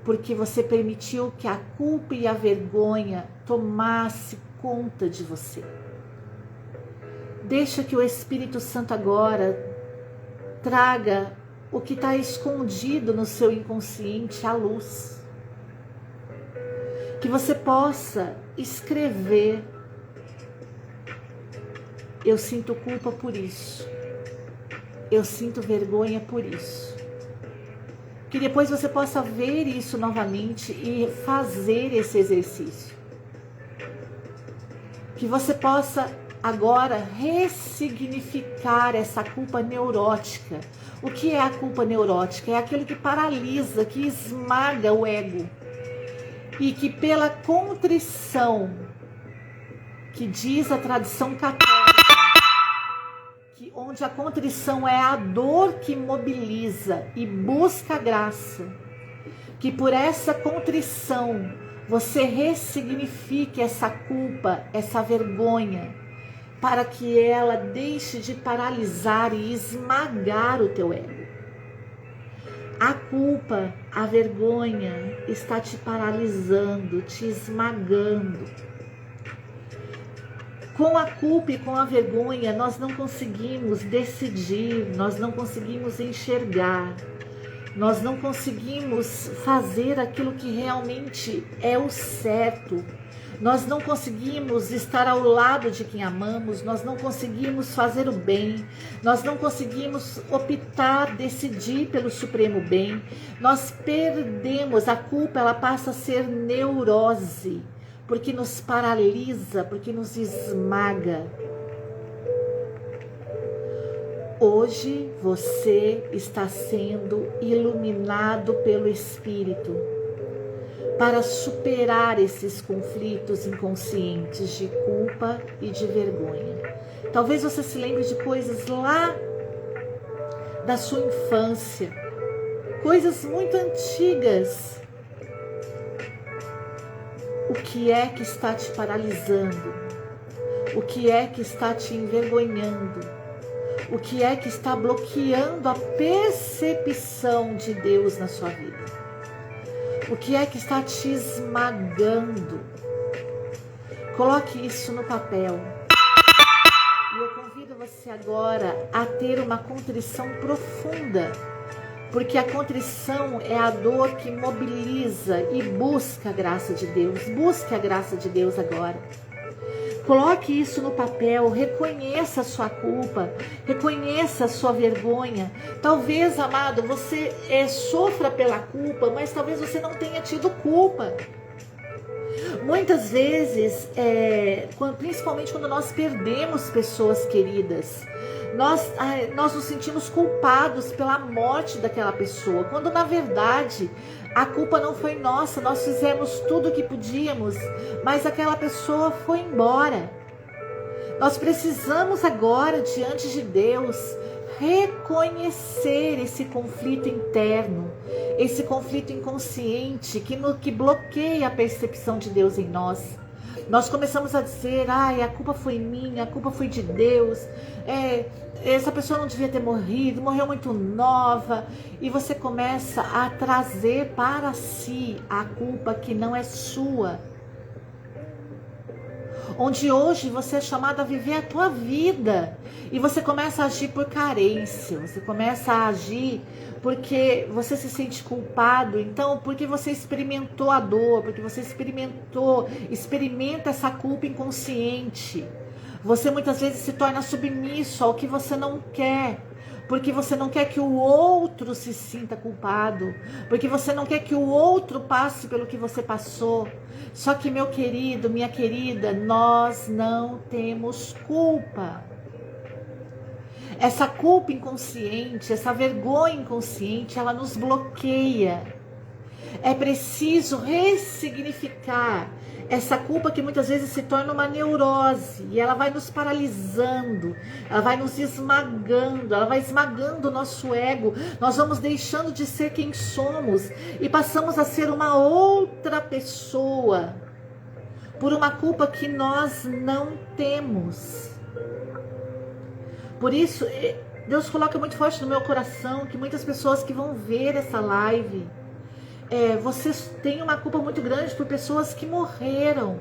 Porque você permitiu que a culpa e a vergonha tomasse conta de você. Deixa que o Espírito Santo agora traga o que está escondido no seu inconsciente à luz. Que você possa escrever: eu sinto culpa por isso. Eu sinto vergonha por isso. Que depois você possa ver isso novamente e fazer esse exercício. Que você possa agora ressignificar essa culpa neurótica. O que é a culpa neurótica? É aquilo que paralisa, que esmaga o ego. E que pela contrição, que diz a tradição católica, onde a contrição é a dor que mobiliza e busca a graça, que por essa contrição você ressignifique essa culpa, essa vergonha, para que ela deixe de paralisar e esmagar o teu ego. A culpa, a vergonha está te paralisando, te esmagando. Com a culpa e com a vergonha, nós não conseguimos decidir, nós não conseguimos enxergar, nós não conseguimos fazer aquilo que realmente é o certo, nós não conseguimos estar ao lado de quem amamos, nós não conseguimos fazer o bem, nós não conseguimos optar, decidir pelo supremo bem, nós perdemos. A culpa, ela passa a ser neurose, porque nos paralisa, porque nos esmaga. Hoje você está sendo iluminado pelo Espírito para superar esses conflitos inconscientes de culpa e de vergonha. Talvez você se lembre de coisas lá da sua infância, coisas muito antigas. O que é que está te paralisando? O que é que está te envergonhando? O que é que está bloqueando a percepção de Deus na sua vida? O que é que está te esmagando? Coloque isso no papel. E eu convido você agora a ter uma contrição profunda, porque a contrição é a dor que mobiliza e busca a graça de Deus. Busque a graça de Deus agora. Coloque isso no papel, reconheça a sua culpa, reconheça a sua vergonha. Talvez, amado, você sofra pela culpa, mas talvez você não tenha tido culpa. Muitas vezes, principalmente quando nós perdemos pessoas queridas, nós nos sentimos culpados pela morte daquela pessoa, quando na verdade a culpa não foi nossa, nós fizemos tudo o que podíamos, mas aquela pessoa foi embora. Nós precisamos agora, diante de Deus, reconhecer esse conflito interno, esse conflito inconsciente que bloqueia a percepção de Deus em nós. Nós começamos a dizer, a culpa foi minha, a culpa foi de Deus, essa pessoa não devia ter morrido, morreu muito nova, e você começa a trazer para si a culpa que não é sua. Onde hoje você é chamado a viver a tua vida, e você começa a agir por carência, você começa a agir porque você se sente culpado, então porque você experimentou a dor, porque você experimenta essa culpa inconsciente. Você muitas vezes se torna submisso ao que você não quer, porque você não quer que o outro se sinta culpado, porque você não quer que o outro passe pelo que você passou. Só que, meu querido, minha querida, nós não temos culpa. Essa culpa inconsciente, essa vergonha inconsciente, ela nos bloqueia. É preciso ressignificar essa culpa que muitas vezes se torna uma neurose, e ela vai nos paralisando, ela vai nos esmagando, ela vai esmagando o nosso ego. Nós vamos deixando de ser quem somos e passamos a ser uma outra pessoa por uma culpa que nós não temos. Por isso, Deus coloca muito forte no meu coração que muitas pessoas que vão ver essa live, vocês têm uma culpa muito grande por pessoas que morreram.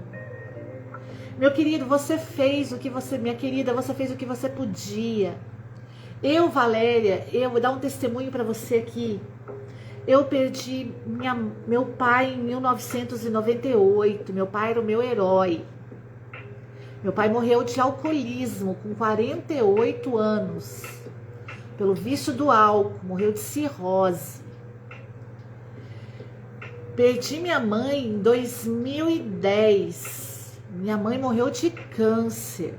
Meu querido, você fez o que você, minha querida, você fez o que você podia. Eu, Valéria, eu vou dar um testemunho para você aqui. Eu perdi meu pai em 1998. Meu pai era o meu herói. Meu pai morreu de alcoolismo com 48 anos. Pelo vício do álcool, morreu de cirrose. Perdi minha mãe em 2010. Minha mãe morreu de câncer.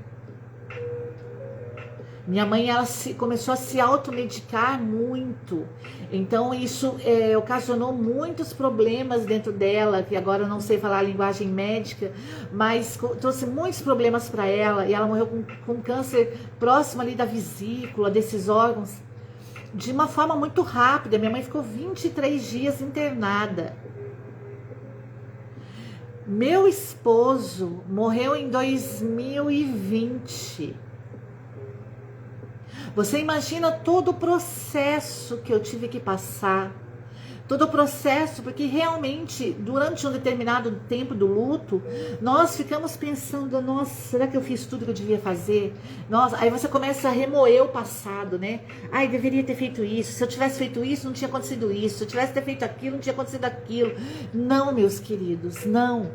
Minha mãe, ela começou a se automedicar muito. Então isso ocasionou muitos problemas dentro dela, que agora eu não sei falar a linguagem médica, mas trouxe muitos problemas para ela. E ela morreu com câncer próximo ali da vesícula, desses órgãos, de uma forma muito rápida. Minha mãe ficou 23 dias internada. Meu esposo morreu em 2020. Você imagina todo o processo que eu tive que passar, todo o processo, porque realmente, durante um determinado tempo do luto, nós ficamos pensando, nossa, será que eu fiz tudo que eu devia fazer? Nossa, aí você começa a remoer o passado, né? Ai, deveria ter feito isso, se eu tivesse feito isso, não tinha acontecido isso, se eu tivesse feito aquilo, não tinha acontecido aquilo. Não, meus queridos, não.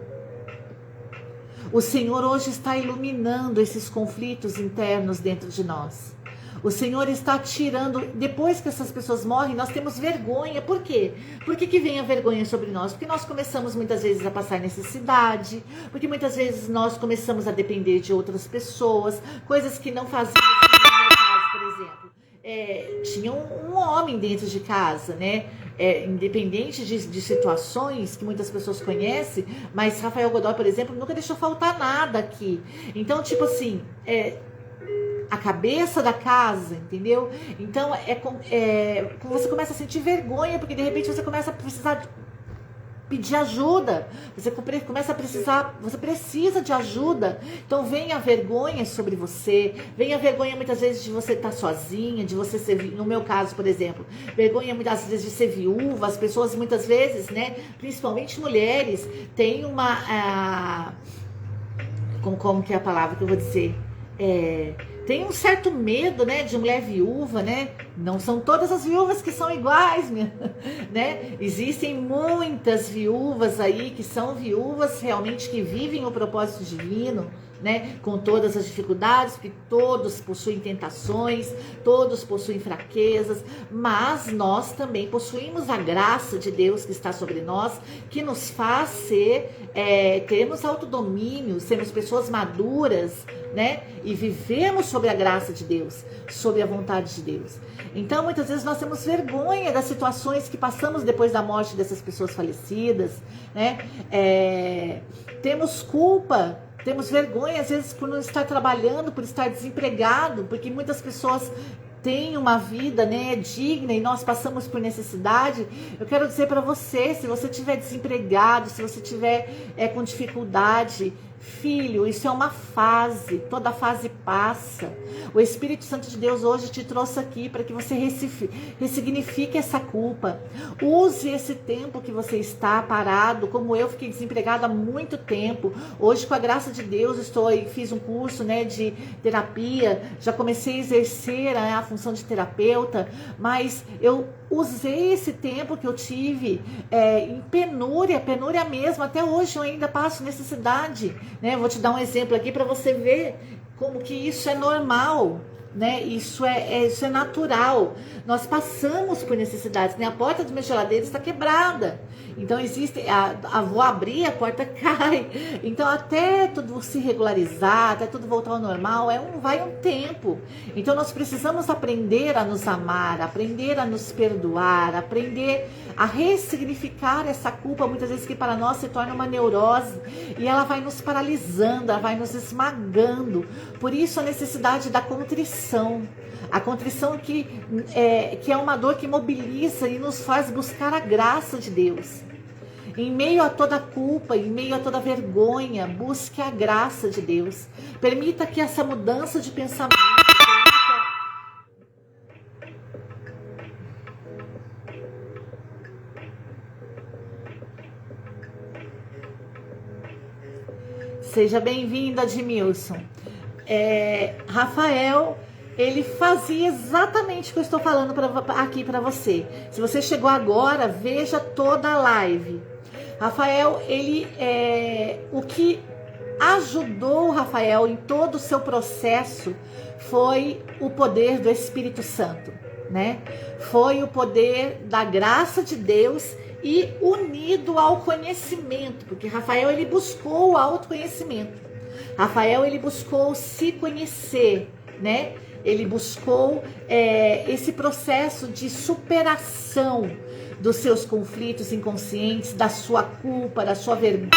O Senhor hoje está iluminando esses conflitos internos dentro de nós. O Senhor está tirando, depois que essas pessoas morrem, nós temos vergonha. Por quê? Por que vem a vergonha sobre nós? Porque nós começamos muitas vezes a passar necessidade, porque muitas vezes nós começamos a depender de outras pessoas, coisas que não fazíamos. No meu caso, por exemplo, tinha um homem dentro de casa, né? Independente de situações que muitas pessoas conhecem, mas Rafael Godoy, por exemplo, nunca deixou faltar nada aqui. Então, tipo assim, a cabeça da casa, entendeu? Então, você começa a sentir vergonha, porque de repente você começa a precisar pedir ajuda, você começa a precisar, você precisa de ajuda. Então vem a vergonha sobre você, vem a vergonha muitas vezes de você estar sozinha, de você ser, no meu caso, por exemplo, vergonha muitas vezes de ser viúva. As pessoas muitas vezes, né, principalmente mulheres, têm uma, como que é a palavra que eu vou dizer? Tem um certo medo, né, de mulher viúva, né? Não são todas as viúvas que são iguais, né? Existem muitas viúvas aí que são viúvas realmente que vivem o propósito divino, né? Com todas as dificuldades, porque todos possuem tentações, todos possuem fraquezas, mas nós também possuímos a graça de Deus que está sobre nós, que nos faz termos autodomínio, sermos pessoas maduras, né? E vivemos sobre a graça de Deus, sobre a vontade de Deus. Então, muitas vezes nós temos vergonha das situações que passamos depois da morte dessas pessoas falecidas, né? Temos culpa, temos vergonha às vezes por não estar trabalhando, por estar desempregado, porque muitas pessoas têm uma vida, né, digna e nós passamos por necessidade. Eu quero dizer para você, se você estiver desempregado, se você estiver com dificuldade, filho, isso é uma fase, toda fase passa. O Espírito Santo de Deus hoje te trouxe aqui para que você ressignifique essa culpa. Use esse tempo que você está parado, como eu fiquei desempregada há muito tempo. Hoje, com a graça de Deus, fiz um curso, né, de terapia, já comecei a exercer a função de terapeuta, mas eu usei esse tempo que eu tive em penúria mesmo. Até hoje eu ainda passo necessidade, né? Vou te dar um exemplo aqui para você ver como que isso é normal, né? Isso é natural. Nós passamos por necessidades, né? A porta da minha geladeira está quebrada, então vou abrir, a porta cai. Então, até tudo se regularizar, até tudo voltar ao normal, vai um tempo. Então, nós precisamos aprender a nos amar, aprender a nos perdoar, aprender a ressignificar essa culpa, muitas vezes que para nós se torna uma neurose, e ela vai nos paralisando, ela vai nos esmagando. Por isso, a necessidade da contrição. A contrição que é uma dor que mobiliza e nos faz buscar a graça de Deus. Em meio a toda culpa, em meio a toda vergonha, busque a graça de Deus. Permita que essa mudança de pensamento... Seja bem-vinda, Edmilson. Rafael, ele fazia exatamente o que eu estou falando aqui para você. Se você chegou agora, veja toda a live. Rafael, o que ajudou o Rafael em todo o seu processo foi o poder do Espírito Santo, né? Foi o poder da graça de Deus e unido ao conhecimento, porque Rafael, ele buscou o autoconhecimento. Rafael, ele buscou se conhecer, né? Ele buscou esse processo de superação dos seus conflitos inconscientes, da sua culpa, da sua vergonha.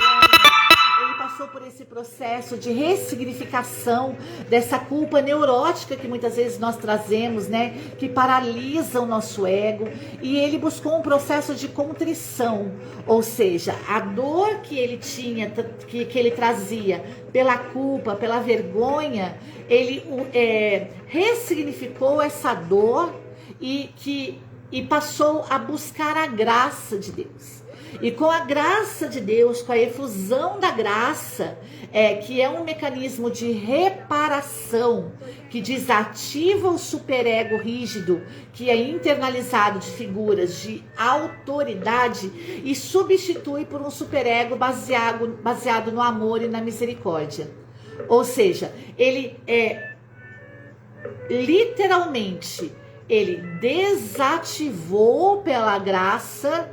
Ele passou por esse processo de ressignificação dessa culpa neurótica que muitas vezes nós trazemos, né? Que paralisa o nosso ego. E ele buscou um processo de contrição, ou seja, a dor que ele tinha, que ele trazia pela culpa, pela vergonha, ele ressignificou essa dor e passou a buscar a graça de Deus. E com a graça de Deus, com a efusão da graça, que é um mecanismo de reparação, que desativa o superego rígido, que é internalizado de figuras de autoridade, e substitui por um superego baseado no amor e na misericórdia. Ou seja, ele literalmente, ele desativou pela graça,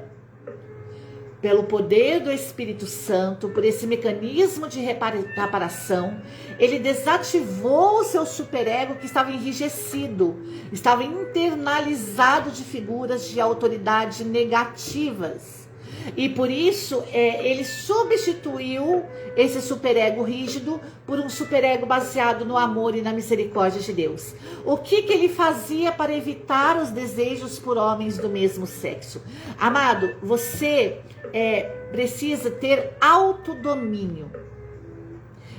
pelo poder do Espírito Santo, por esse mecanismo de reparação, ele desativou o seu superego que estava enrijecido, estava internalizado de figuras de autoridade negativas. E por isso, ele substituiu esse superego rígido por um superego baseado no amor e na misericórdia de Deus. O que ele fazia para evitar os desejos por homens do mesmo sexo? Amado, você precisa ter autodomínio.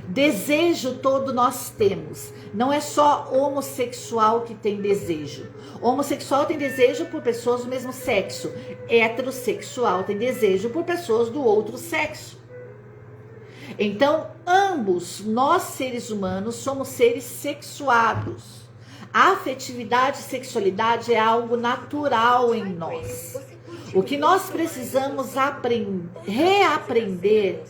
Desejo todo nós temos. Não é só homossexual que tem desejo. Homossexual tem desejo por pessoas do mesmo sexo. Heterossexual tem desejo por pessoas do outro sexo. Então, ambos, nós seres humanos, somos seres sexuados. A afetividade e sexualidade é algo natural em nós. O que nós precisamos reaprender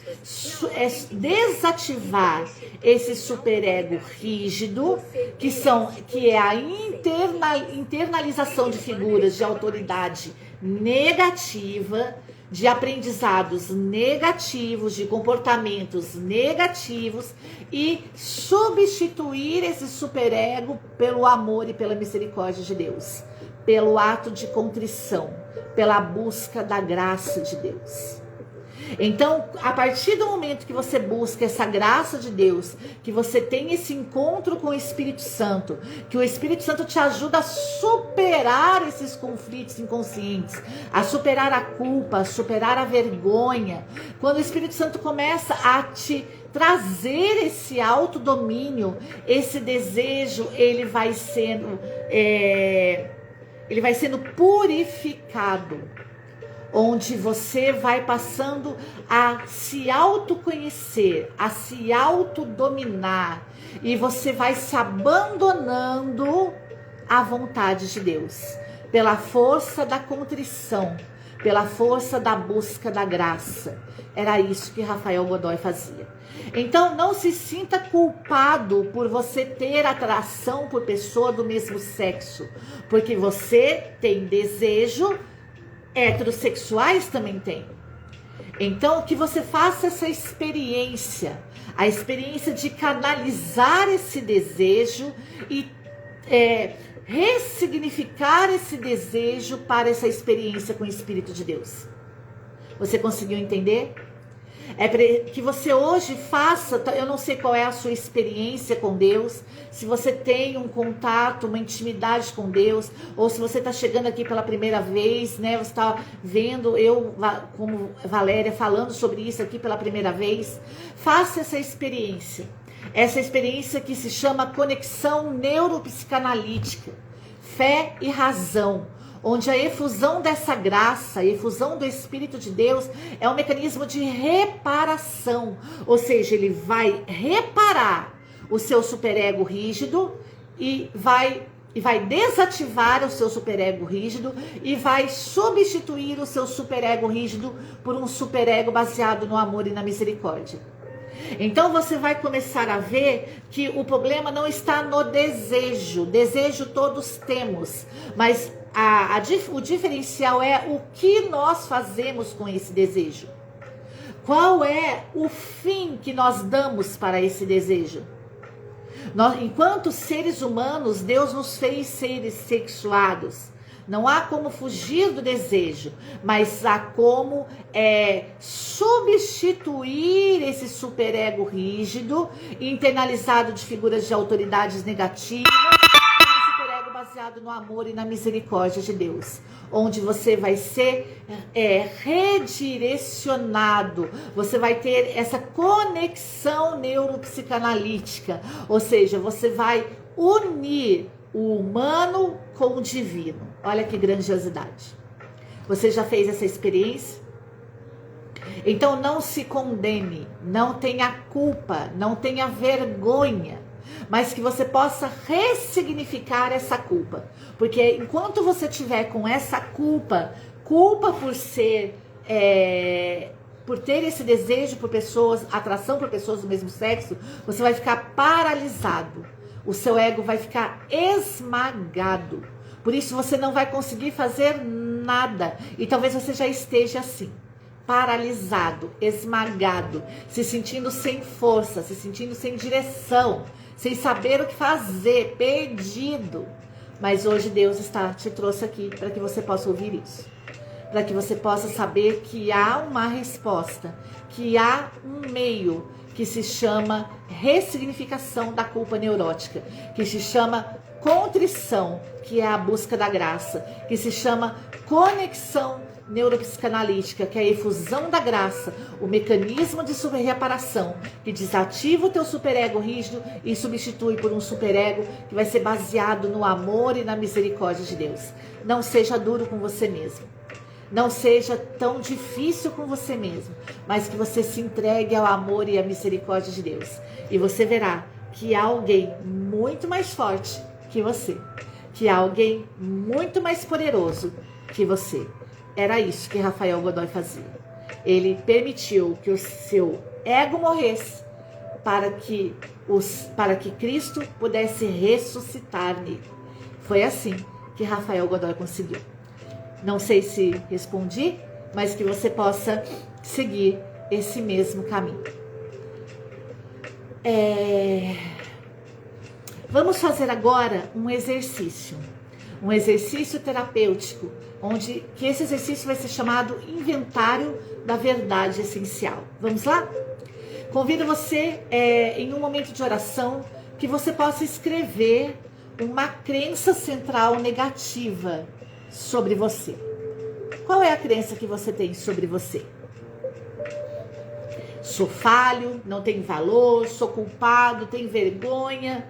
é desativar esse superego rígido, que é a internalização de figuras de autoridade negativa, de aprendizados negativos, de comportamentos negativos, e substituir esse superego pelo amor e pela misericórdia de Deus, pelo ato de contrição, pela busca da graça de Deus. Então, a partir do momento que você busca essa graça de Deus, que você tem esse encontro com o Espírito Santo, que o Espírito Santo te ajuda a superar esses conflitos inconscientes, a superar a culpa, a superar a vergonha, quando o Espírito Santo começa a te trazer esse autodomínio, esse desejo, ele vai sendo purificado, onde você vai passando a se autoconhecer, a se autodominar, e você vai se abandonando à vontade de Deus, pela força da contrição, pela força da busca da graça. Era isso que Rafael Godoy fazia. Então, não se sinta culpado por você ter atração por pessoa do mesmo sexo, porque você tem desejo, heterossexuais também tem. Então, que você faça essa experiência, a experiência de canalizar esse desejo e ressignificar esse desejo para essa experiência com o Espírito de Deus. Você conseguiu entender? É que você hoje faça, eu não sei qual é a sua experiência com Deus, se você tem um contato, uma intimidade com Deus, ou se você está chegando aqui pela primeira vez, né? Você está vendo eu, como Valéria, falando sobre isso aqui pela primeira vez. Faça essa experiência que se chama conexão neuropsicanalítica, fé e razão, onde a efusão dessa graça, a efusão do Espírito de Deus é um mecanismo de reparação, ou seja, ele vai reparar o seu superego rígido e vai desativar o seu superego rígido e vai substituir o seu superego rígido por um superego baseado no amor e na misericórdia. Então você vai começar a ver que o problema não está no desejo. Desejo todos temos, mas o diferencial é o que nós fazemos com esse desejo. Qual é o fim que nós damos para esse desejo? Enquanto seres humanos, Deus nos fez seres sexuados. Não há como fugir do desejo, mas há como substituir esse superego rígido, internalizado de figuras de autoridades negativas, baseado no amor e na misericórdia de Deus, onde você vai ser redirecionado, você vai ter essa conexão neuropsicanalítica, ou seja, você vai unir o humano com o divino. Olha que grandiosidade. Você já fez essa experiência? Então não se condene, não tenha culpa, não tenha vergonha, mas que você possa ressignificar essa culpa. Porque enquanto você tiver com essa culpa por ser, por ter esse desejo por pessoas, atração por pessoas do mesmo sexo, você vai ficar paralisado. O seu ego vai ficar esmagado. Por isso você não vai conseguir fazer nada. E talvez você já esteja assim, paralisado, esmagado, se sentindo sem força, se sentindo sem direção, sem saber o que fazer, perdido. Mas hoje Deus te trouxe aqui para que você possa ouvir isso. Para que você possa saber que há uma resposta, que há um meio que se chama ressignificação da culpa neurótica, que se chama contrição, que é a busca da graça, que se chama conexão neuropsicanalítica, que é a efusão da graça, o mecanismo de superreparação, que desativa o teu superego rígido e substitui por um superego que vai ser baseado no amor e na misericórdia de Deus. Não seja duro com você mesmo. Não seja tão difícil com você mesmo, mas que você se entregue ao amor e à misericórdia de Deus. E você verá que há alguém muito mais forte que você, que há alguém muito mais poderoso que você, Era isso que Rafael Godoy fazia. Ele permitiu que o seu ego morresse para que Cristo pudesse ressuscitar nele. Foi assim que Rafael Godoy conseguiu. Não sei se respondi, mas que você possa seguir esse mesmo caminho. Vamos fazer agora um exercício terapêutico, que esse exercício vai ser chamado Inventário da Verdade Essencial. Vamos lá? Convido você, em um momento de oração, que você possa escrever uma crença central negativa sobre você. Qual é a crença que você tem sobre você? Sou falho, não tenho valor, sou culpado, tenho vergonha,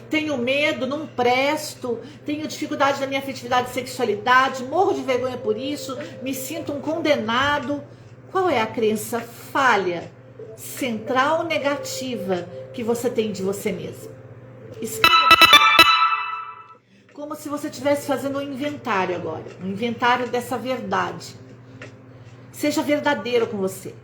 tenho medo, não presto, tenho dificuldade na minha afetividade e sexualidade, morro de vergonha por isso, me sinto um condenado. Qual é a crença falha, central, negativa que você tem de você mesmo? Escreva como se você estivesse fazendo um inventário agora, um inventário dessa verdade. Seja verdadeiro com você.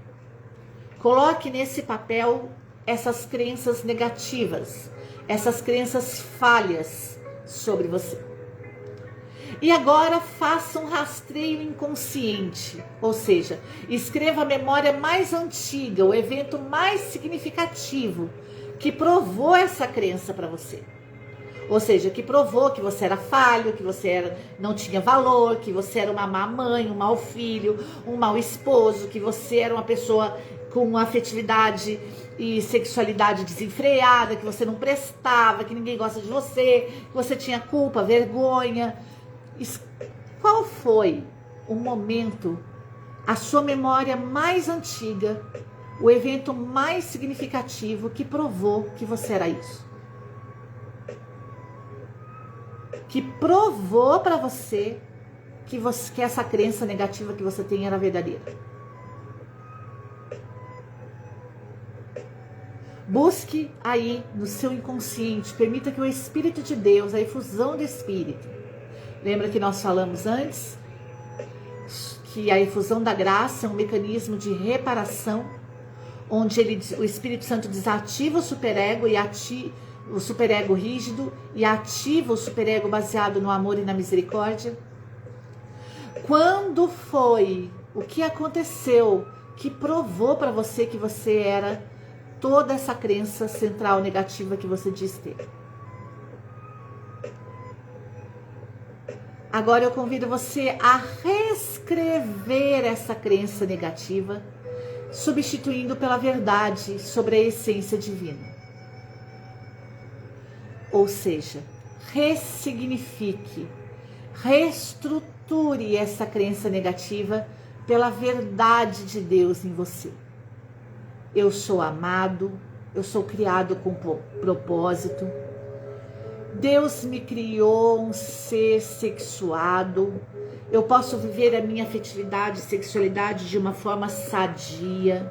Coloque nesse papel essas crenças negativas, essas crenças falhas sobre você. E agora faça um rastreio inconsciente, ou seja, escreva a memória mais antiga, o evento mais significativo que provou essa crença para você. Ou seja, que provou que você era falho, que você não tinha valor, que você era uma má mãe, um mau filho, um mau esposo, que você era uma pessoa com uma afetividade e sexualidade desenfreada, que você não prestava, que ninguém gosta de você, que você tinha culpa, vergonha. Qual foi o momento, a sua memória mais antiga, o evento mais significativo que provou que você era isso? Que provou para você que essa crença negativa que você tem era verdadeira. Busque aí no seu inconsciente, permita que o Espírito de Deus, a efusão do Espírito, lembra que nós falamos antes que a efusão da graça é um mecanismo de reparação, onde o Espírito Santo desativa o superego o superego rígido e ativa o superego baseado no amor e na misericórdia. Quando foi? O que aconteceu que provou para você que você era toda essa crença central negativa que você diz ter? Agora eu convido você a reescrever essa crença negativa, substituindo pela verdade sobre a essência divina. Ou seja, ressignifique, reestruture essa crença negativa pela verdade de Deus em você. Eu sou amado, eu sou criado com propósito. Deus me criou um ser sexuado. Eu posso viver a minha afetividade e sexualidade de uma forma sadia.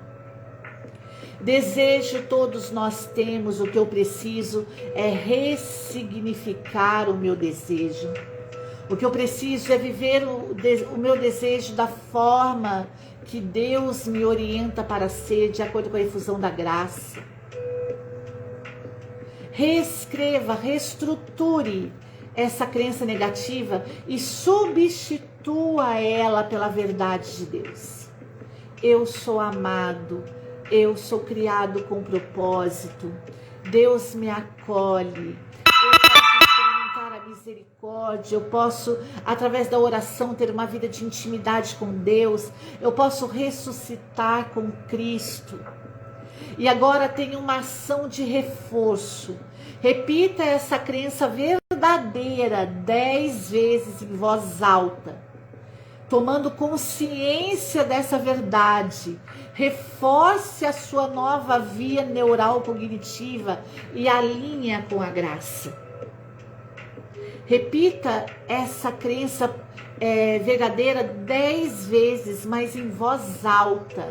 Desejo todos nós temos, o que eu preciso é ressignificar o meu desejo. O que eu preciso é viver o meu desejo da forma que Deus me orienta para ser, de acordo com a efusão da graça. Reescreva, reestruture essa crença negativa e substitua ela pela verdade de Deus. Eu sou amado. Eu sou criado com propósito. Deus me acolhe. Eu posso experimentar a misericórdia. Eu posso, através da oração, ter uma vida de intimidade com Deus. Eu posso ressuscitar com Cristo. E agora tem uma ação de reforço. Repita essa crença verdadeira 10 vezes em voz alta. Tomando consciência dessa verdade, reforce a sua nova via neural cognitiva e alinha com a graça. Repita essa crença verdadeira 10 vezes, mas em voz alta.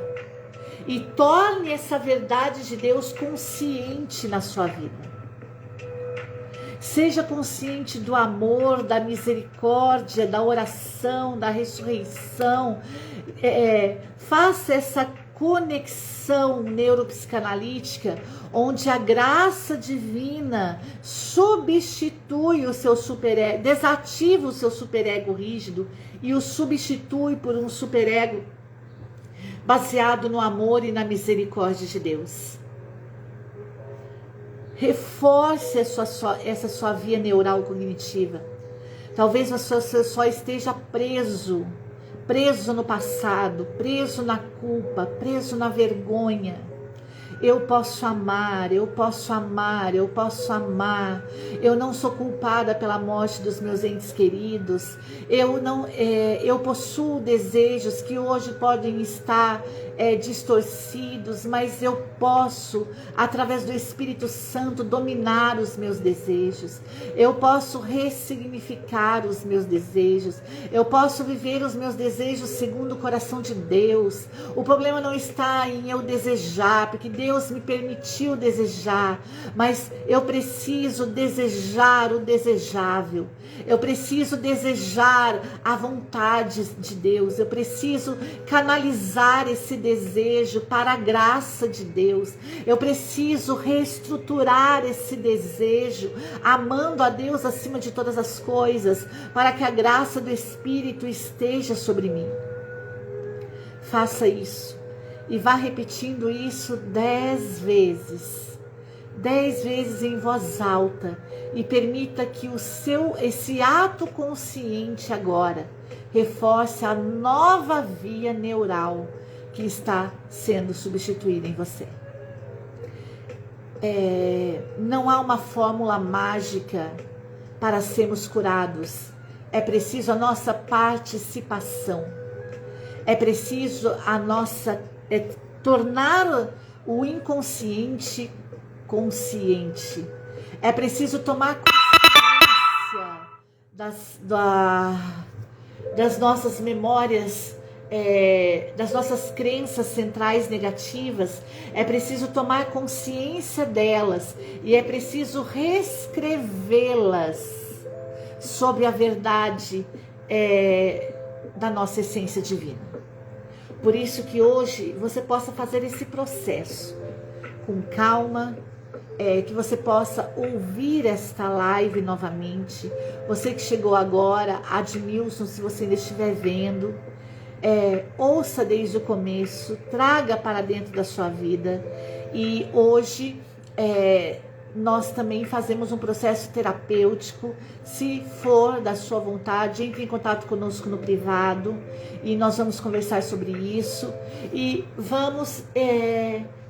E torne essa verdade de Deus consciente na sua vida. Seja consciente do amor, da misericórdia, da oração, da ressurreição. Faça essa conexão neuropsicanalítica, onde a graça divina substitui o seu superego, desativa o seu superego rígido e o substitui por um superego baseado no amor e na misericórdia de Deus. Reforce essa sua via neural cognitiva. Talvez você só esteja preso no passado, preso na culpa, preso na vergonha. Eu posso amar, eu posso amar, eu posso amar. Eu não sou culpada pela morte dos meus entes queridos. Eu possuo desejos que hoje podem estar distorcidos, mas eu posso, através do Espírito Santo, dominar os meus desejos. Eu posso ressignificar os meus desejos. Eu posso viver os meus desejos segundo o coração de Deus. O problema não está em eu desejar, porque Deus me permitiu desejar, mas eu preciso desejar o desejável. Eu preciso desejar a vontade de Deus. Eu preciso canalizar esse desejo para a graça de Deus. Eu preciso reestruturar esse desejo, amando a Deus acima de todas as coisas, para que a graça do Espírito esteja sobre mim. Faça isso e vá repetindo isso 10 vezes. 10 vezes em voz alta, e permita que esse ato consciente agora reforce a nova via neural que está sendo substituída em você. Não há uma fórmula mágica para sermos curados. É preciso a nossa participação. É preciso tornar o inconsciente consciente. É preciso tomar consciência das nossas memórias, das nossas crenças centrais negativas. É preciso tomar consciência delas e é preciso reescrevê-las sobre a verdade da nossa essência divina. Por isso que hoje você possa fazer esse processo com calma, que você possa ouvir esta live novamente. Você que chegou agora, Admilson, se você ainda estiver vendo, ouça desde o começo, traga para dentro da sua vida. E hoje nós também fazemos um processo terapêutico. Se for da sua vontade, entre em contato conosco no privado e nós vamos conversar sobre isso e vamos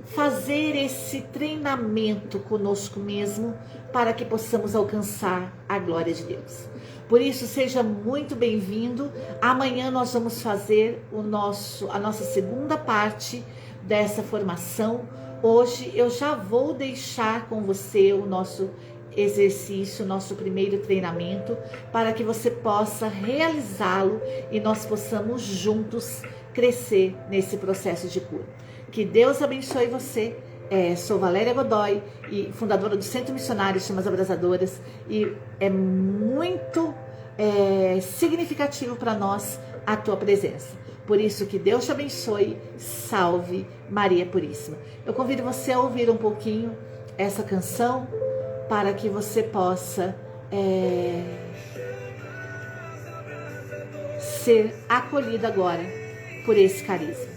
fazer esse treinamento conosco mesmo para que possamos alcançar a glória de Deus. Por isso, seja muito bem-vindo. Amanhã nós vamos fazer a nossa segunda parte dessa formação. Hoje eu já vou deixar com você o nosso exercício, o nosso primeiro treinamento, para que você possa realizá-lo e nós possamos juntos crescer nesse processo de cura. Que Deus abençoe você. Sou Valéria Godoy, e fundadora do Centro Missionário Chamas Abrasadoras, e é muito significativo para nós a tua presença. Por isso que Deus te abençoe. Salve Maria Puríssima. Eu convido você a ouvir um pouquinho essa canção para que você possa ser acolhida agora por esse carisma.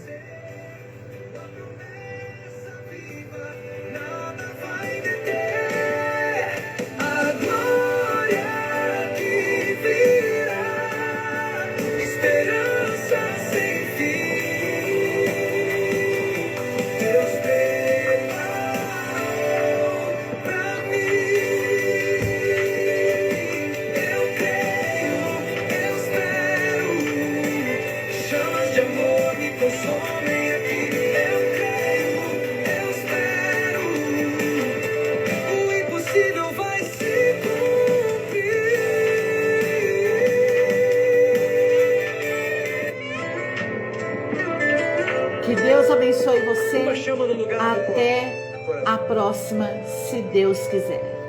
Que Deus abençoe você. Até a próxima, se Deus quiser.